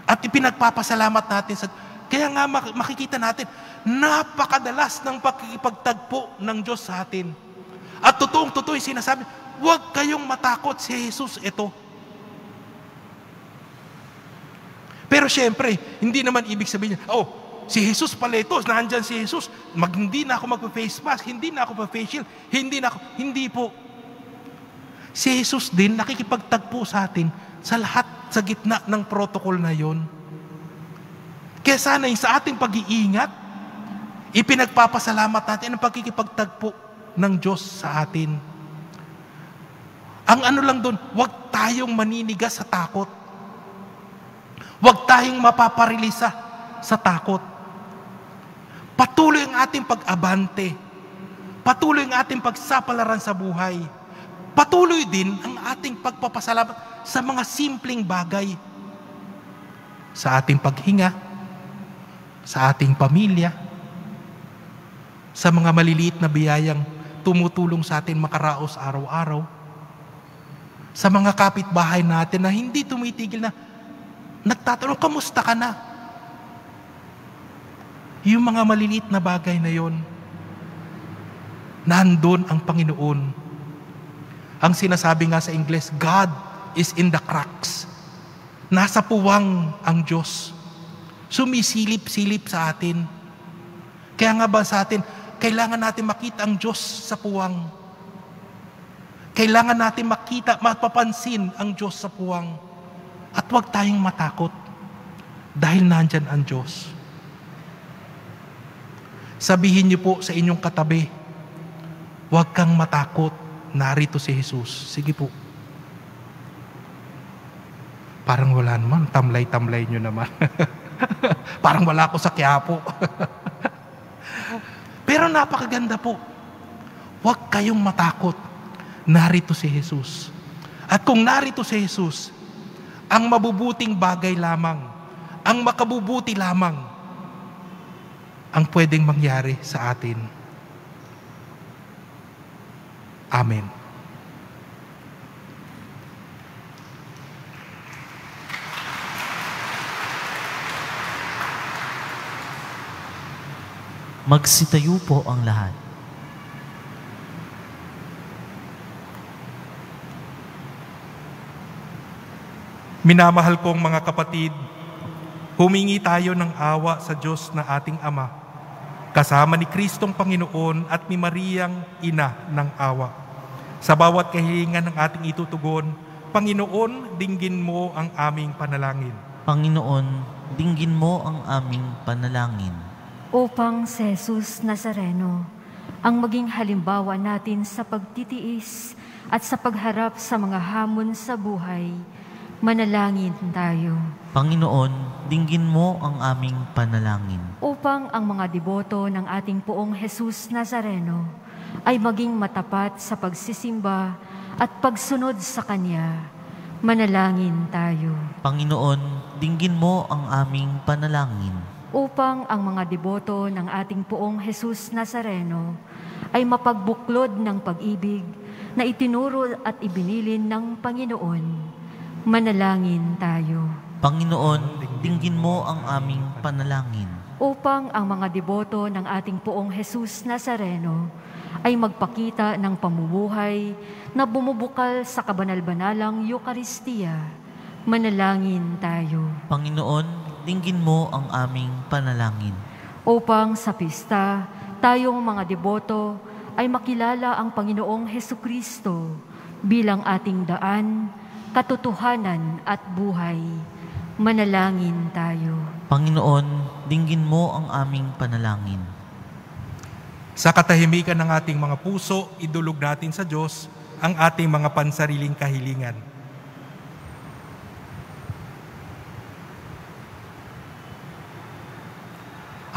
At ipinagpapasalamat natin sa... Kaya nga makikita natin, napakadalas ng pakikipagtagpo ng Diyos sa atin. At totoong-totoo yung sinasabi, huwag kayong matakot, si Jesus ito. Pero syempre, hindi naman ibig sabihin niya, si Jesus pala ito, nandyan si Jesus, hindi na ako magpa-face mask, hindi na ako pa-face shield, hindi po. Si Jesus din nakikipagtagpo sa atin sa lahat, sa gitna ng protocol na yon. Kaya sana sa ating pag-iingat, ipinagpapasalamat natin ang pagkikipagtagpo ng Diyos sa atin. Ang ano lang doon, huwag tayong maninigas sa takot. Huwag tayong mapaparilisa sa takot. Patuloy ang ating pag-abante. Patuloy ang ating pagsapalaran sa buhay. Patuloy din ang ating pagpapasalamat sa mga simpleng bagay. Sa ating paghinga, sa ating pamilya, sa mga maliliit na biyayang tumutulong sa atin makaraos araw-araw, sa mga kapitbahay natin na hindi tumitigil na nagtatanong, kamusta ka na? Yung mga maliliit na bagay na yon, nandun ang Panginoon. Ang sinasabi nga sa Ingles, God is in the cracks. Nasa puwang ang Diyos. Sumisilip-silip sa atin. Kaya nga ba sa atin, kailangan natin makita ang Diyos sa puwang. Kailangan natin makita, mapapansin ang Diyos sa puwang. At huwag tayong matakot dahil nandyan ang Diyos. Sabihin niyo po sa inyong katabi, huwag kang matakot, narito si Jesus. Sige po. Parang wala naman, tamlay-tamlay nyo naman. Parang wala ako sa Quiapo. Pero napakaganda po. Huwag kayong matakot. Narito si Jesus. At kung narito si Jesus, ang mabubuting bagay lamang, ang makabubuti lamang, ang pwedeng mangyari sa atin. Amen. Magsitayo po ang lahat. Minamahal kong mga kapatid, humingi tayo ng awa sa Diyos na ating Ama, kasama ni Kristong Panginoon at ni Mariang Ina ng awa. Sa bawat kahilingan ng ating itutugon, Panginoon, dinggin mo ang aming panalangin. Panginoon, dinggin mo ang aming panalangin. Upang si Jesus Nazareno, ang maging halimbawa natin sa pagtitiis at sa pagharap sa mga hamon sa buhay, manalangin tayo. Panginoon, dinggin mo ang aming panalangin. Upang ang mga deboto ng ating Poong Jesus Nazareno ay maging matapat sa pagsisimba at pagsunod sa Kanya, manalangin tayo. Panginoon, dinggin mo ang aming panalangin. Upang ang mga deboto ng ating Poong Jesus Nazareno ay mapagbuklod ng pag-ibig na itinuro at ibinilin ng Panginoon, manalangin tayo. Panginoon, dinggin mo ang aming panalangin. Upang ang mga deboto ng ating Poong Jesus Nazareno ay magpakita ng pamumuhay na bumubukal sa kabanal-banalang Eucharistia, manalangin tayo. Panginoon, dinggin mo ang aming panalangin. Upang sa pista, tayong mga deboto ay makilala ang Panginoong Hesukristo bilang ating daan, katotohanan at buhay. Manalangin tayo. Panginoon, dinggin mo ang aming panalangin. Sa katahimikan ng ating mga puso, idulog natin sa Diyos ang ating mga pansariling kahilingan.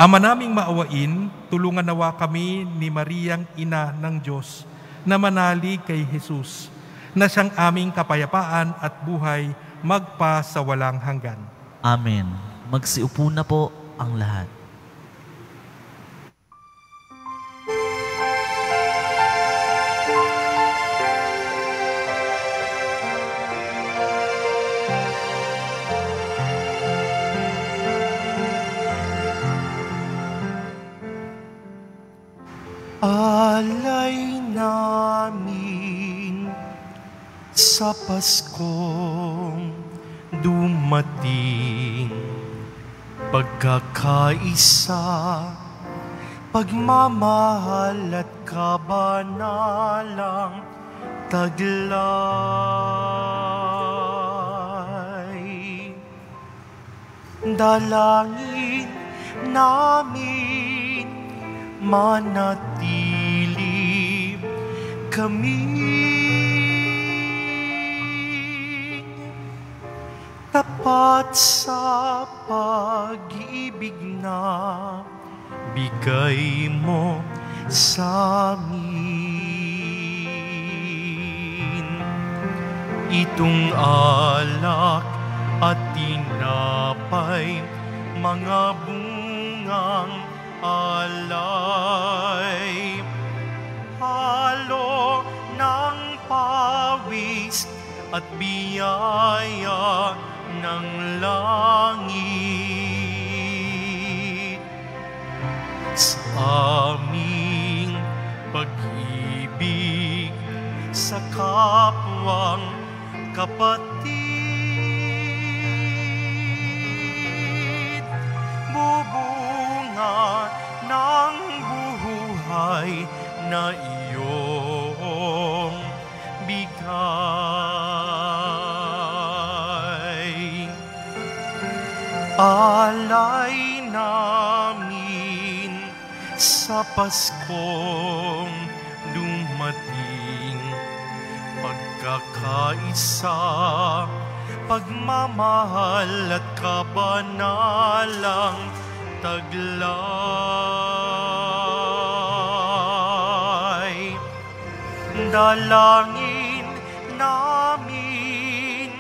Ama naming maawain, tulungan nawa kami ni Mariang Ina ng Diyos na manalig kay Jesus, na siyang aming kapayapaan at buhay magpa sa walang hanggan. Amen. Magsiupo na po ang lahat. Alay namin sa Paskong dumating, pagkakaisa, pagmamahal at kabanalang taglay. Dalangin namin manatili kami tapat sa pag-ibig na bigay mo sa amin. Itong alak at tinapay, mga bungang alay, halo ng pawis at biyaya ng langit. Sa aming pag-ibig sa kapwang kapatid, bubunga ng buhay na iyong bigay. Alay namin sa Paskong dumating, pagkakaisa, pagmamahal at kabanalang taglay. Dalangin namin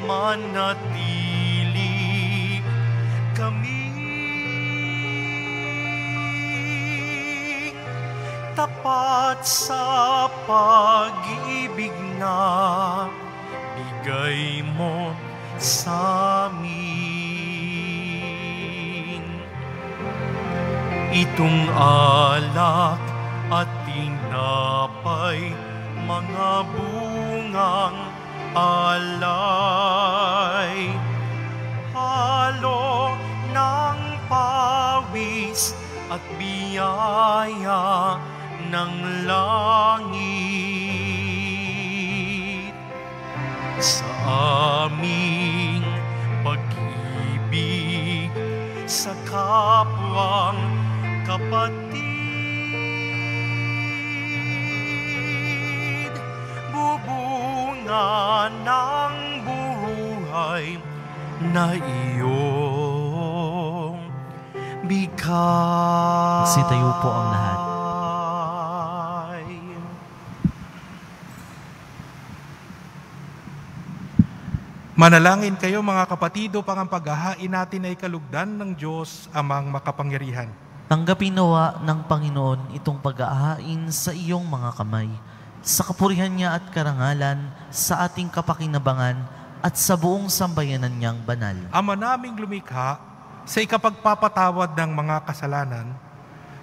manatili kami tapat sa pag-ibig na bigay mo sa amin. Itong alak at tinapay, mga bungang alay, halo ng pawis at biyaya ng langit. Sa aming pag-ibig sa kapwang kapatid, bubunga ng buhay na iyong bigay. Magsitayo po ang lahat. Manalangin kayo mga kapatid upang ang paghahain natin ay kalugdan ng Diyos amang makapangyarihan. Tanggapin nawa ng Panginoon itong pag-aahain sa iyong mga kamay, sa kapurihan niya at karangalan, sa ating kapakinabangan at sa buong sambayanan niyang banal. Ama naming lumikha, sa ikapagpapatawad ng mga kasalanan,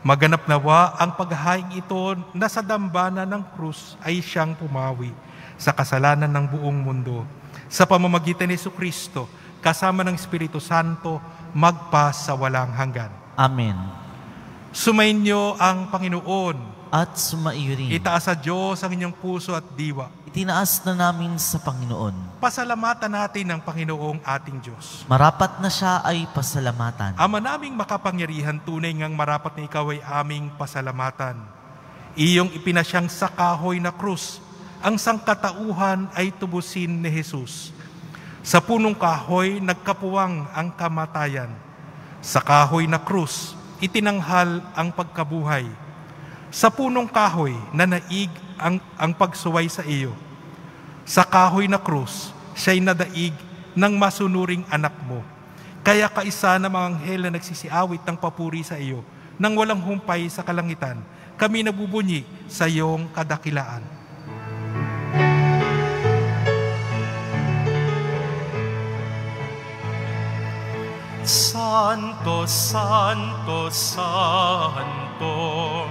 maganap nawa ang paghahain ito na sa dambana ng krus ay siyang pumawi sa kasalanan ng buong mundo. Sa pamamagitan ni Jesucristo, kasama ng Espiritu Santo, magpa sa walang hanggan. Amen. Sumainyo ang Panginoon. At sumaiyo rin. Itaas sa Diyos ang inyong puso at diwa. Itinaas na namin sa Panginoon. Pasalamatan natin ang Panginoong ating Diyos. Marapat na siya ay pasalamatan. Ama naming makapangyarihan, tunay ngang marapat na ikaw ay aming pasalamatan. Iyong ipinasyang sa kahoy na krus, ang sangkatauhan ay tubusin ni Jesus. Sa punong kahoy, nagkapuwang ang kamatayan. Sa kahoy na krus, itinanghal ang pagkabuhay. Sa punong kahoy, nanaig ang pagsuway sa iyo. Sa kahoy na krus, siya'y nadaig ng masunuring anak mo. Kaya kaisa na mga anghel na nagsisiawit ng papuri sa iyo, nang walang humpay sa kalangitan, kami nabubunyi sa iyong kadakilaan. Santo, Santo, Santo,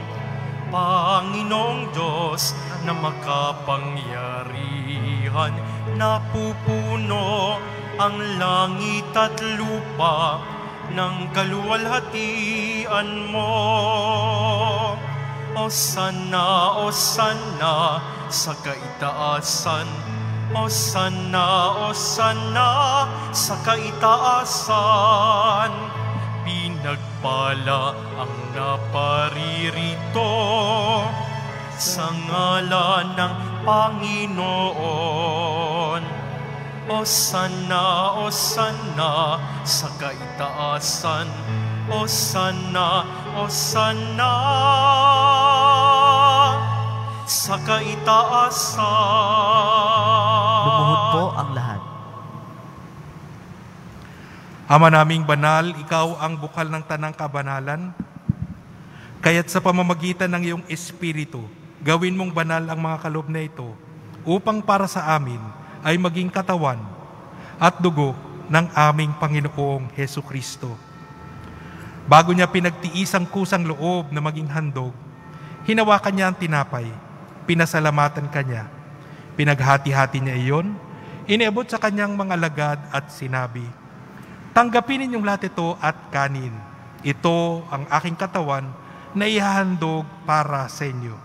Panginoong Diyos na makapangyarihan, napupuno ang langit at lupa ng kaluwalhatian mo. Osana, Osana sa kaitaasan, Osana, Osana sa kaitaasan. Pinagpala ang naparirito sa ngalan ng Panginoon. Osana, Osana sa kaitaasan, Osana, Osana sa kaitaasan. Lumuhod po ang lahat. Ama naming banal, ikaw ang bukal ng tanang kabanalan. Kaya't sa pamamagitan ng iyong Espiritu, gawin mong banal ang mga kaloob na ito upang para sa amin ay maging katawan at dugo ng aming Panginoong Hesukristo. Bago niya pinagtiis ang kusang loob na maging handog, hinawakan niya ang tinapay, pinasalamatan kanya, pinaghati-hati niya iyon, iniabot sa kanyang mga alagad at sinabi, "Tanggapin ninyong lahat ito at kanin. Ito ang aking katawan na ihahandog para sa inyo."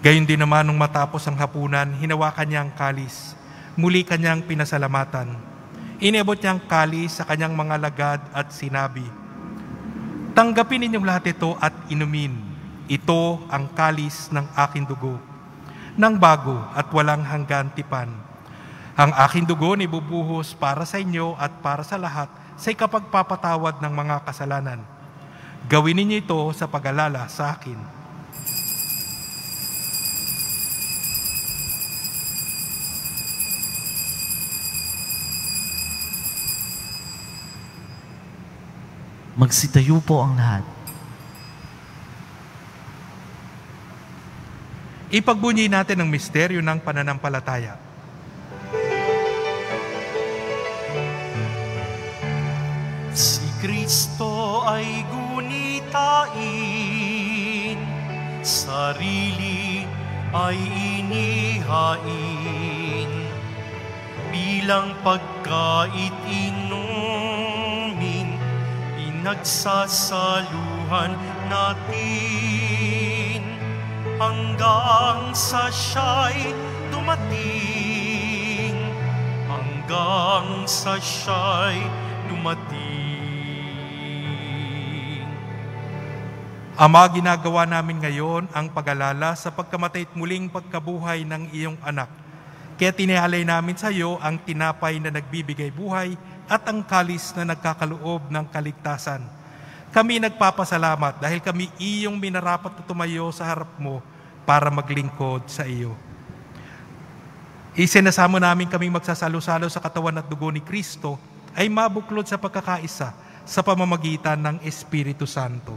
Gayon din naman nung matapos ang hapunan, hinawakan niya ang kalis muli kanyang pinasalamatan. Inabot niyang kalis sa kanyang mga lagad at sinabi, "Tanggapin ninyong lahat ito at inumin. Ito ang kalis ng aking dugo, ng bago at walang hanggan tipan. Ang aking dugo ni bubuhos para sa inyo at para sa lahat sa ikapagpapatawad ng mga kasalanan. Gawin ninyo ito sa pag-alala sa akin." Magsitayo po ang lahat. Ipagbunyi natin ang misteryo ng pananampalataya. Si Kristo ay gunitain, sarili ay inihain, bilang pagkait inumin, pinagsasaluhan natin, hanggang sa siya'y dumating, hanggang sa siya'y dumating. Ama, ginagawa namin ngayon ang pag-alala sa pagkamatay at muling pagkabuhay ng iyong anak. Kaya tinihalay namin sa iyo ang tinapay na nagbibigay buhay at ang kalis na nagkakaloob ng kaligtasan. Kami nagpapasalamat dahil kami iyong minarapat na tumayo sa harap mo para maglingkod sa iyo. Isinasamo namin kaming magsasalo-salo sa katawan at dugo ni Kristo ay mabuklod sa pagkakaisa sa pamamagitan ng Espiritu Santo.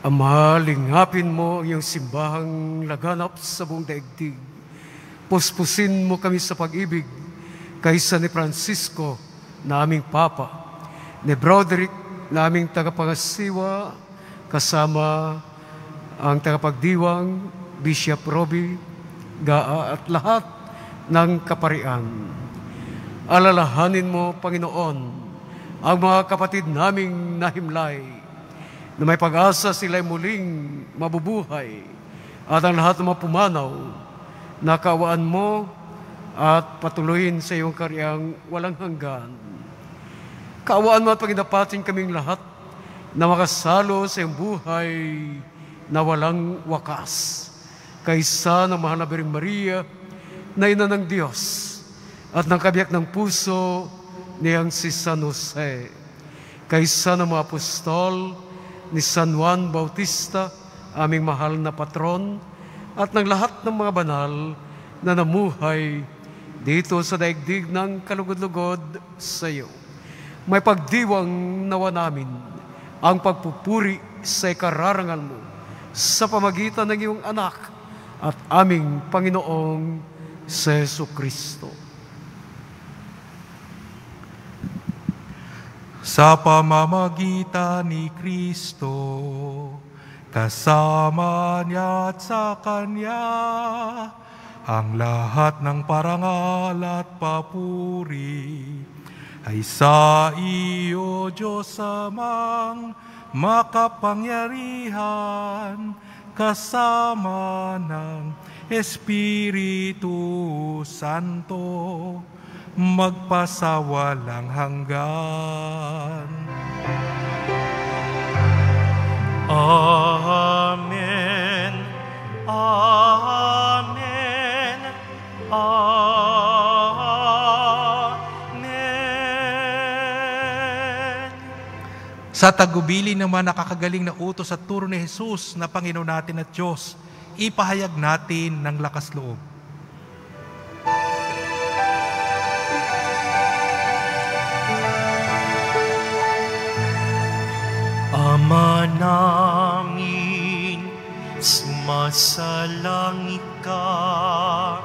Ama, lingapin mo ang iyong simbahang laganap sa buong daigdig. Puspusin mo kami sa pag-ibig kaysa ni Francisco na aming Papa, ni Broderick na aming tagapangasiwa, kasama ang tagapagdiwang, Bishop Robbie, Gaa at lahat ng kaparian. Alalahanin mo, Panginoon, ang mga kapatid naming nahimlay, na may pag-asa sila'y muling mabubuhay, at ang lahat ng mga pumanaw, nakaawaan mo at patuloyin sa iyong karyang walang hanggan. Kaawaan mo at pagdapatin kaming lahat na makasalo sa iyong buhay na walang wakas, kaysa ng mahal na Birheng Maria, na ina ng Diyos, at ng kabiyak ng puso niyang si San Jose, kaysa ng mga apostol, ni San Juan Bautista, aming mahal na patron, at ng lahat ng mga banal na namuhay dito sa daigdig ng kalugod-lugod sa iyo. May pagdiwang nawa namin ang pagpupuri sa ikararangal mo sa pamagitan ng iyong anak at aming Panginoong sa Jesucristo. Sa pamamagitan ni Kristo, kasama niya at sa Kanya, ang lahat ng parangal at papuri ay sa iyo, Diyos Amang makapangyarihan, kasama ng Espiritu Santo, magpasawalang hanggan. Amen. Amen. Amen. Sa tagubilin naman nakakagaling na utos at turo ni Jesus na Panginoon natin at Diyos, ipahayag natin ng lakas loob. Ama namin, sumasalangit ka,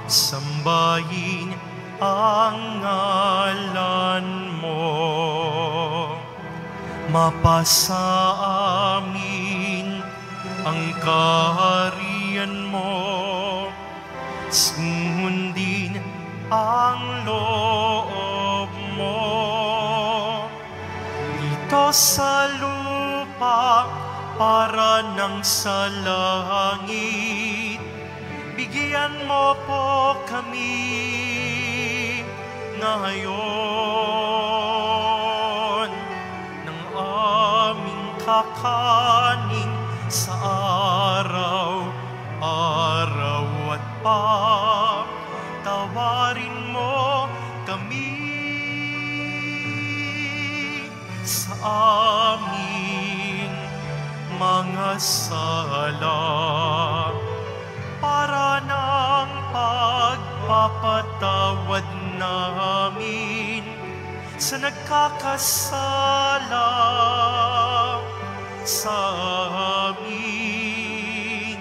sambahin ang ngalan mo. Mapasa amin ang kaharian mo, sundin ang loob mo. Dito sa lupa para nang sa langit, bigyan mo po kami ngayon ng aming kakanin sa araw-araw at patawarin mo kami sa aming mga sala para ng pagpapatawad namin sa nagkakasala sa amin.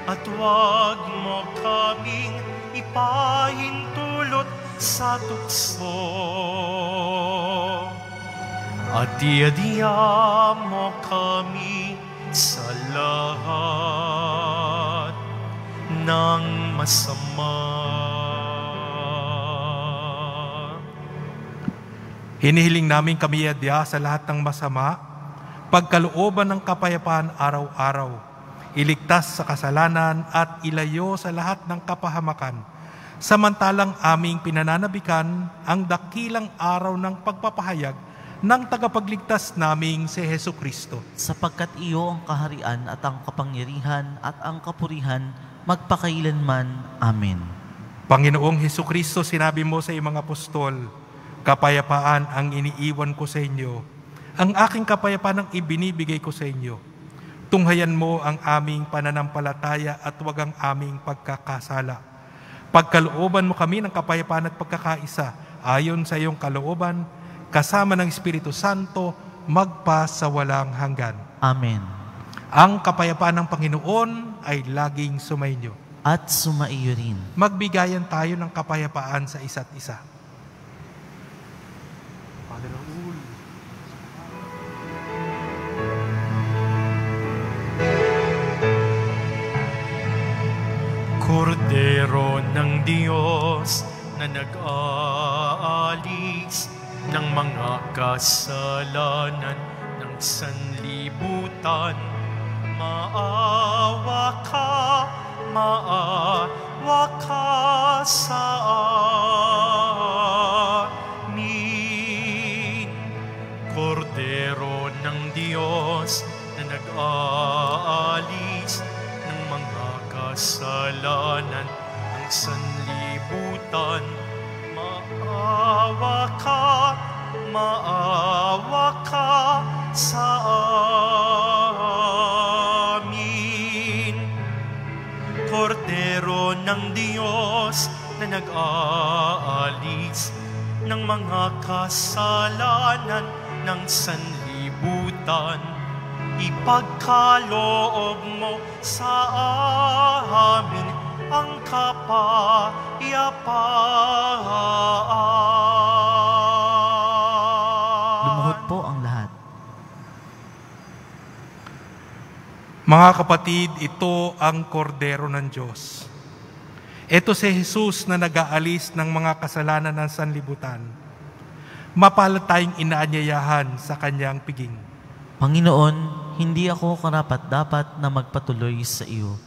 At huwag mo kaming ipahintulot sa tukso. At diya mo kami sa lahat ng masama. Hinihiling namin kami adya sa lahat ng masama, pagkalooban ng kapayapaan araw-araw, iligtas sa kasalanan at ilayo sa lahat ng kapahamakan, samantalang aming pinananabikan ang dakilang araw ng pagpapahayag ng tagapagligtas naming si Jesucristo. Sapagkat iyo ang kaharian at ang kapangyarihan at ang kapurihan magpakailanman. Amen. Panginoong Jesucristo, sinabi mo sa iyong mga apostol, kapayapaan ang iniiwan ko sa inyo, ang aking kapayapaan ang ibinibigay ko sa inyo. Tunghayan mo ang aming pananampalataya at huwag ang aming pagkakasala. Pagkalooban mo kami ng kapayapaan at pagkakaisa, ayon sa iyong kalooban, kasama ng Espiritu Santo, magpa sa walang hanggan. Amen. Ang kapayapaan ng Panginoon ay laging sumainyo. At sumaiyo rin. Magbigayan tayo ng kapayapaan sa isa't isa. Kordero ng Diyos na nag-aalis ng mga kasalanan ng sanlibutan, maawa ka sa amin. Kordero ng Diyos na nag-aalis ng mga kasalanan ng sanlibutan, maawa ka sa amin. Kordero ng Diyos na nag-aalis ng mga kasalanan ng sanlibutan, ipagkaloob mo sa amin ang kapayapaan. Lumuhod po ang lahat. Mga kapatid, ito ang kordero ng Diyos. Ito si Jesus na nag-aalis ng mga kasalanan ng sanlibutan. Mapalad tayong inaanyayahan sa kanyang piging. Panginoon, hindi ako karapat-dapat na magpatuloy sa iyo.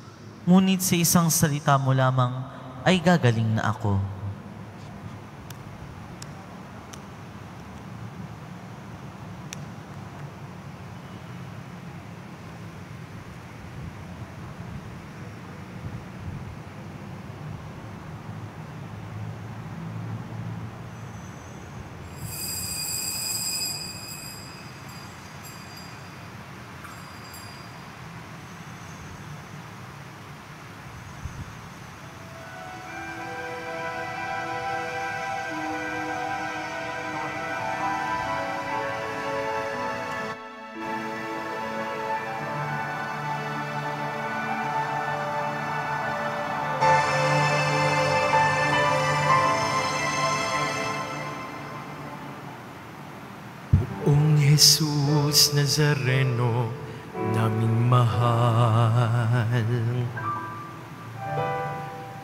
Ngunit sa isang salita mo lamang ay gagaling na ako. Jesus Nazareno, naming mahal,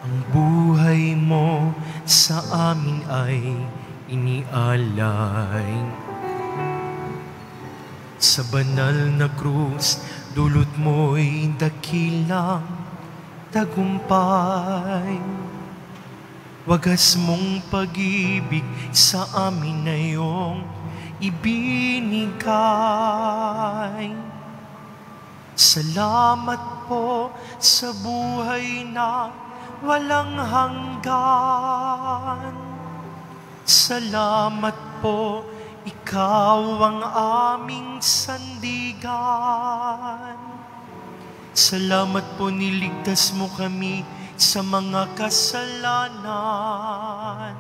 ang buhay mo sa amin ay inialay. Sa banal na krus, dulot mo'y dakilang tagumpay. Wagas mong pag-ibig sa amin na iyong ibinigay. Salamat po sa buhay na walang hanggan. Salamat po, ikaw ang aming sandigan. Salamat po, niligtas mo kami sa mga kasalanan.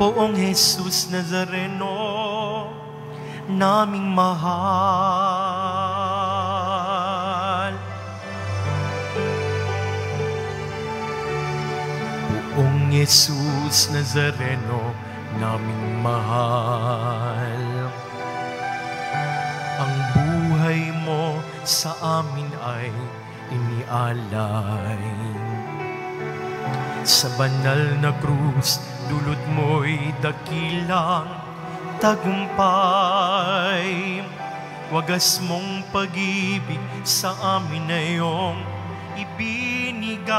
Poong Jesus Nazareno, naming mahal. Poong Jesus Nazareno, naming mahal. Ang buhay mo sa amin ay inialay. Sa banal na krus, dulot mo'y dakilang tagumpay. Wagas mong pag-ibig sa amin na iyong ibinigay.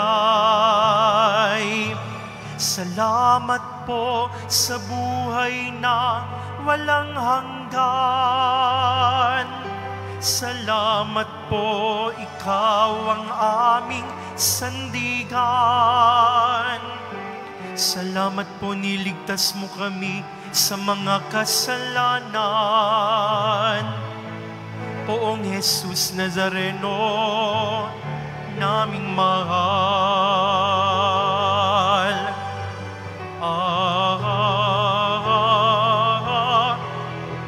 Salamat po sa buhay na walang hanggan. Salamat po, ikaw ang aming sandigan. Salamat po, niligtas mo kami sa mga kasalanan. Poong Jesus Nazareno, naming mahal.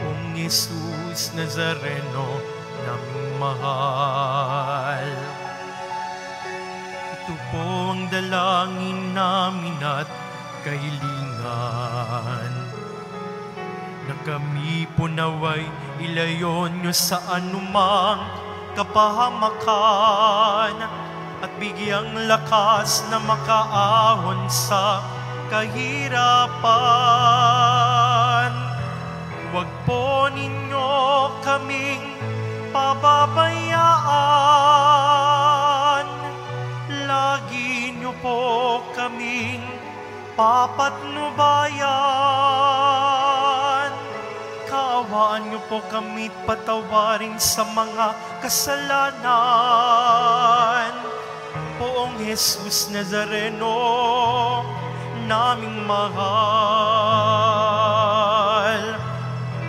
Poong Jesus Nazareno, naming mahal. Ito po ang dalangin namin at kahilingan, na kami po naway ilayon nyo sa anumang kapahamakan at bigyang lakas na makaahon sa kahirapan. Huwag po ninyo kaming pababayaan. Lagi niyo po kaming papatnubayan. Kaawaan niyo po kami't patawarin sa mga kasalanan. Poong Jesus Nazareno, naming mahal.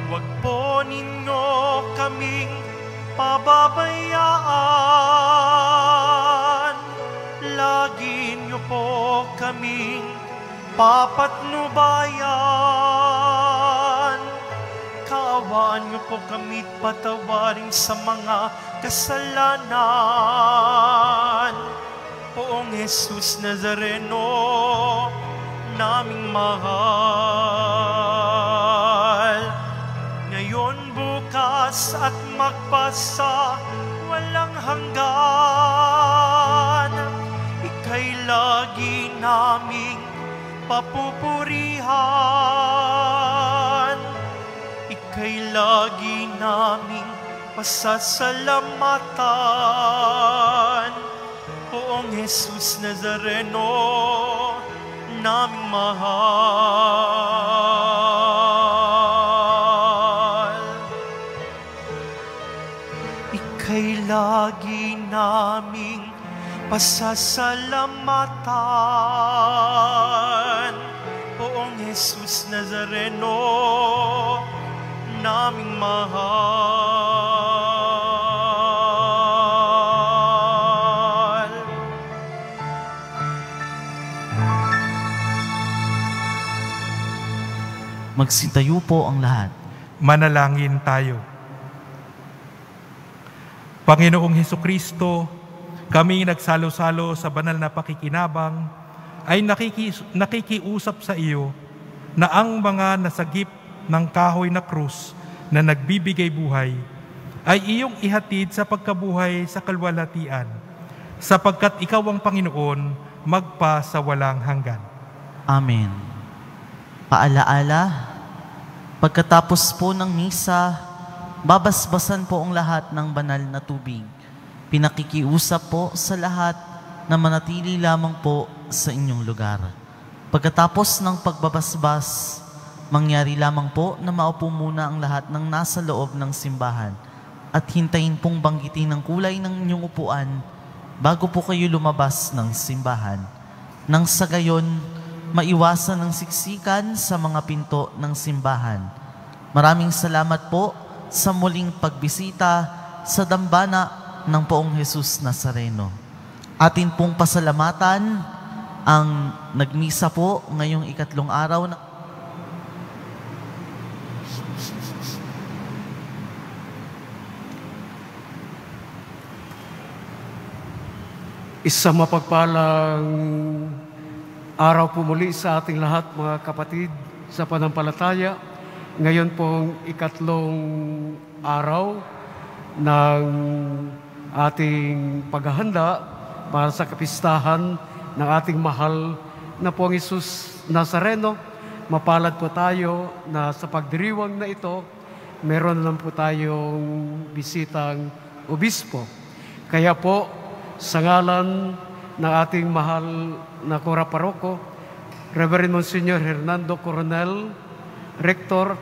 Huwag po ninyo kaming pababayaan. Lagi niyo po kaming papatnubayan. Kaawaan niyo po kami't patawarin sa mga kasalanan. Poong Jesus Nazareno, naming mahal. Ngayon, bukas at magpasa, walang hanggan. Ika'y lagi naming papupurihan. Ika'y lagi naming pasasalamatan. Poong Jesus Nazareno, naming mahal. Ika'y lagi naming pasasalamatan. Poong Jesus Nazareno, naming mahal. Magsitayo po ang lahat. Manalangin tayo. Panginoong Hesukristo, kami nagsalo-salo sa banal na pakikinabang ay nakikiusap sa iyo na ang mga nasagip ng kahoy na krus na nagbibigay buhay ay iyong ihatid sa pagkabuhay sa kalwalatian, sapagkat ikaw ang Panginoon magpa sa walang hanggan. Amen. Paalaala, pagkatapos po ng misa, babasbasan po ang lahat ng banal na tubig. Pinakikiusap po sa lahat na manatili lamang po sa inyong lugar. Pagkatapos ng pagbabasbas, mangyari lamang po na maupo muna ang lahat ng nasa loob ng simbahan at hintayin pong banggitin ng kulay ng inyong upuan bago po kayo lumabas ng simbahan. Nang sa gayon, maiwasan ang siksikan sa mga pinto ng simbahan. Maraming salamat po sa muling pagbisita sa dambana ng Poong Jesus Nazareno. Atin pong pasalamatan ang nagmisa po ngayong 3 araw na Isang mapagpalang araw po muli sa ating lahat, mga kapatid, sa pananampalataya. Ngayon pong 3 araw ng ating paghahanda para sa kapistahan ng ating mahal na Poong Jesus Nazareno. Mapalad po tayo na sa pagdiriwang na ito, meron na po tayong bisitang obispo. Kaya po, sa ngalan ng ating mahal na Cora Paroko, Reverend Monsignor Hernando Coronel, Rector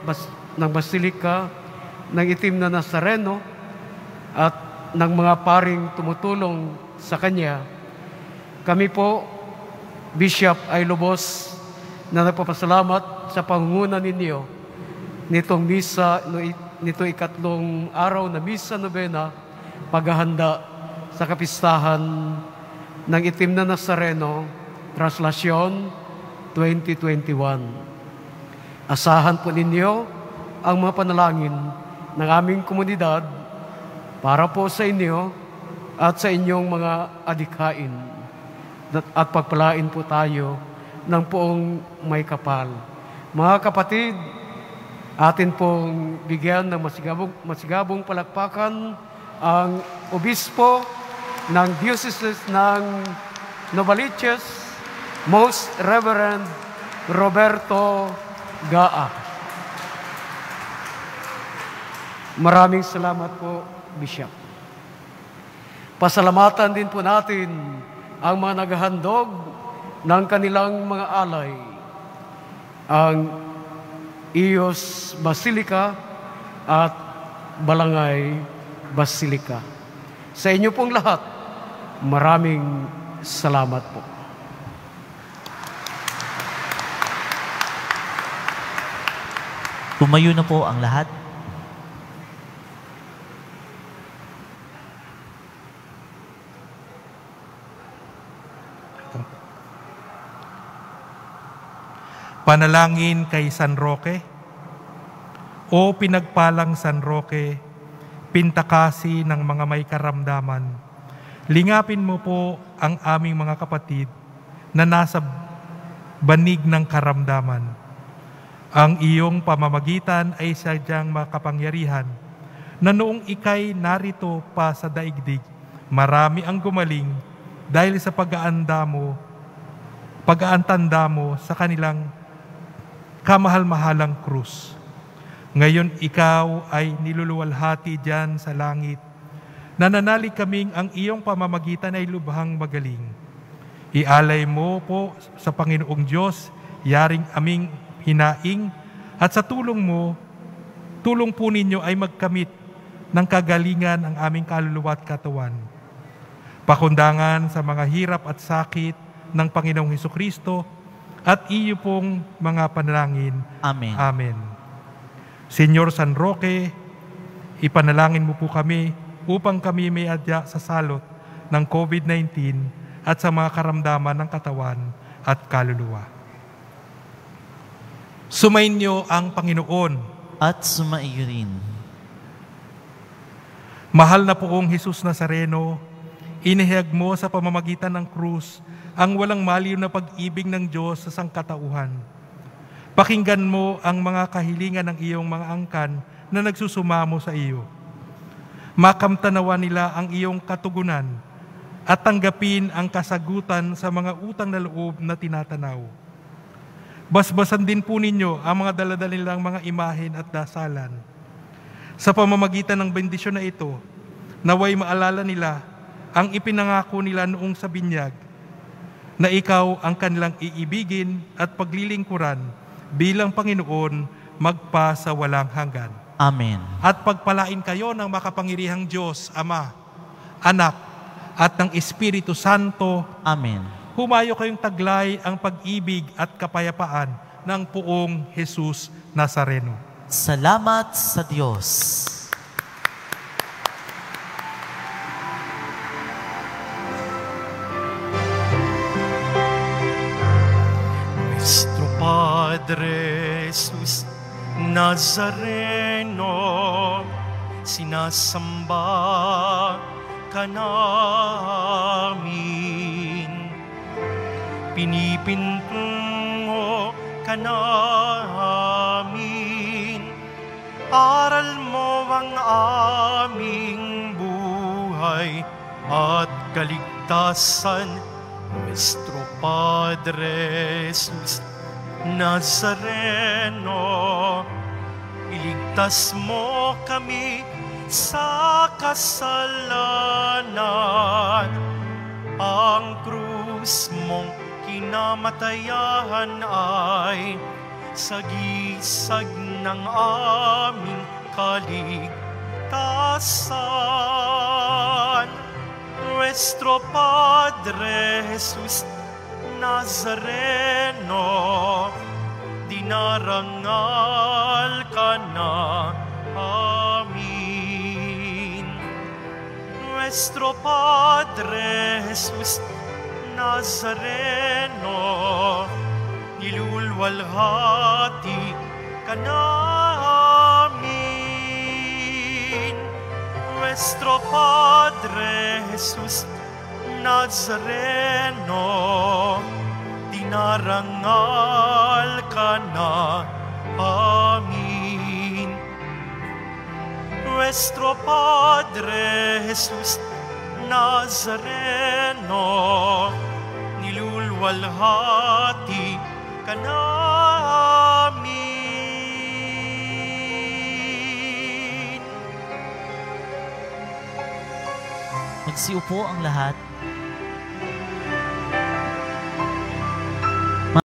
ng Basilika ng Itim na Nazareno, at ng mga paring tumutulong sa kanya, kami po, Bishop ay lubos na nagpapasalamat sa pangunguna ninyo nitong misa, nito 3 araw na misa nobena, paghahanda sa kapistahan ng Itim na Nazareno, Translasyon 2021. Asahan po ninyo ang mga panalangin ng aming komunidad para po sa inyo at sa inyong mga adikhain, at pagpalain po tayo ng poong may kapal. Mga kapatid, atin pong bigyan ng masigabong palakpakan ang obispo ng Diocese ng Novaliches, Most Reverend Roberto Gaa. Maraming salamat po, Bishop. Pasalamatan din po natin ang mga naghahandog ng kanilang mga alay, ang Ios Basilica at Balangay Basilica. Sa inyo pong lahat, maraming salamat po. Tumayo na po ang lahat. Panalangin kay San Roque. O pinagpalang San Roque, pintakasi ng mga may karamdaman, lingapin mo po ang aming mga kapatid na nasa banig ng karamdaman. Ang iyong pamamagitan ay sadyang makapangyarihan na noong ikay narito pa sa daigdig, marami ang gumaling dahil sa pag-aantanda mo sa kanilang kamahal-mahalang krus. Ngayon ikaw ay niluluwalhati diyan sa langit. Nananalig kaming ang iyong pamamagitan ay lubhang magaling. Ialay mo po sa Panginoong Diyos, yaring aming hinaing, at sa tulong po ninyo ay magkamit ng kagalingan ang aming kaluluwa at katawan. Pakundangan sa mga hirap at sakit ng Panginoong Hesukristo at iyo pong mga panalangin. Amen. Amen. Senyor San Roque, ipanalangin mo po kami upang kami may adya sa salot ng COVID-19 at sa mga karamdaman ng katawan at kaluluwa. Sumainyo ang Panginoon. At sumaiyo rin. Mahal na Poong Jesus Nazareno, inihayag mo sa pamamagitan ng krus ang walang maliw na pag-ibig ng Diyos sa sangkatauhan. Pakinggan mo ang mga kahilingan ng iyong mga angkan na nagsusumamo sa iyo. Makamtanawa nila ang iyong katugunan at tanggapin ang kasagutan sa mga utang na loob na tinatanaw. Basbasan din po ninyo ang mga daladala nilang mga imahen at dasalan. Sa pamamagitan ng bendisyon na ito, naway maalala nila ang ipinangako nila noong sa binyag, na ikaw ang kanilang iibigin at paglilingkuran bilang Panginoon magpa sa walang hanggan. Amen. At pagpalain kayo ng makapangyarihang Diyos, Ama, Anak, at ng Espiritu Santo. Amen. Humayo kayong taglay ang pag-ibig at kapayapaan ng Poong Jesus Nazareno. Salamat sa Diyos. Nuestro Padre Jesus Nazareno, sinasamba ka namin, pinipintungo ka namin, aral mo ang aming buhay at kaligtasan. Nuestro Padre Jesus Nazareno, iligtas mo kami sa kasalanan. Ang krus mong kinamatayan ay sagisag ng aming kaligtasan. Nuestro Padre Jesus Nazareno, dinarangal ka na amin. Nuestro Padre Jesus Nazareno, nilulwalhati ka namin. Nuestro Padre Jesus Nazareno, dinarangal ka na amin. Nuestro Padre Jesus Nazareno, nilulwalhati ka namin. Magsiupo ang lahat.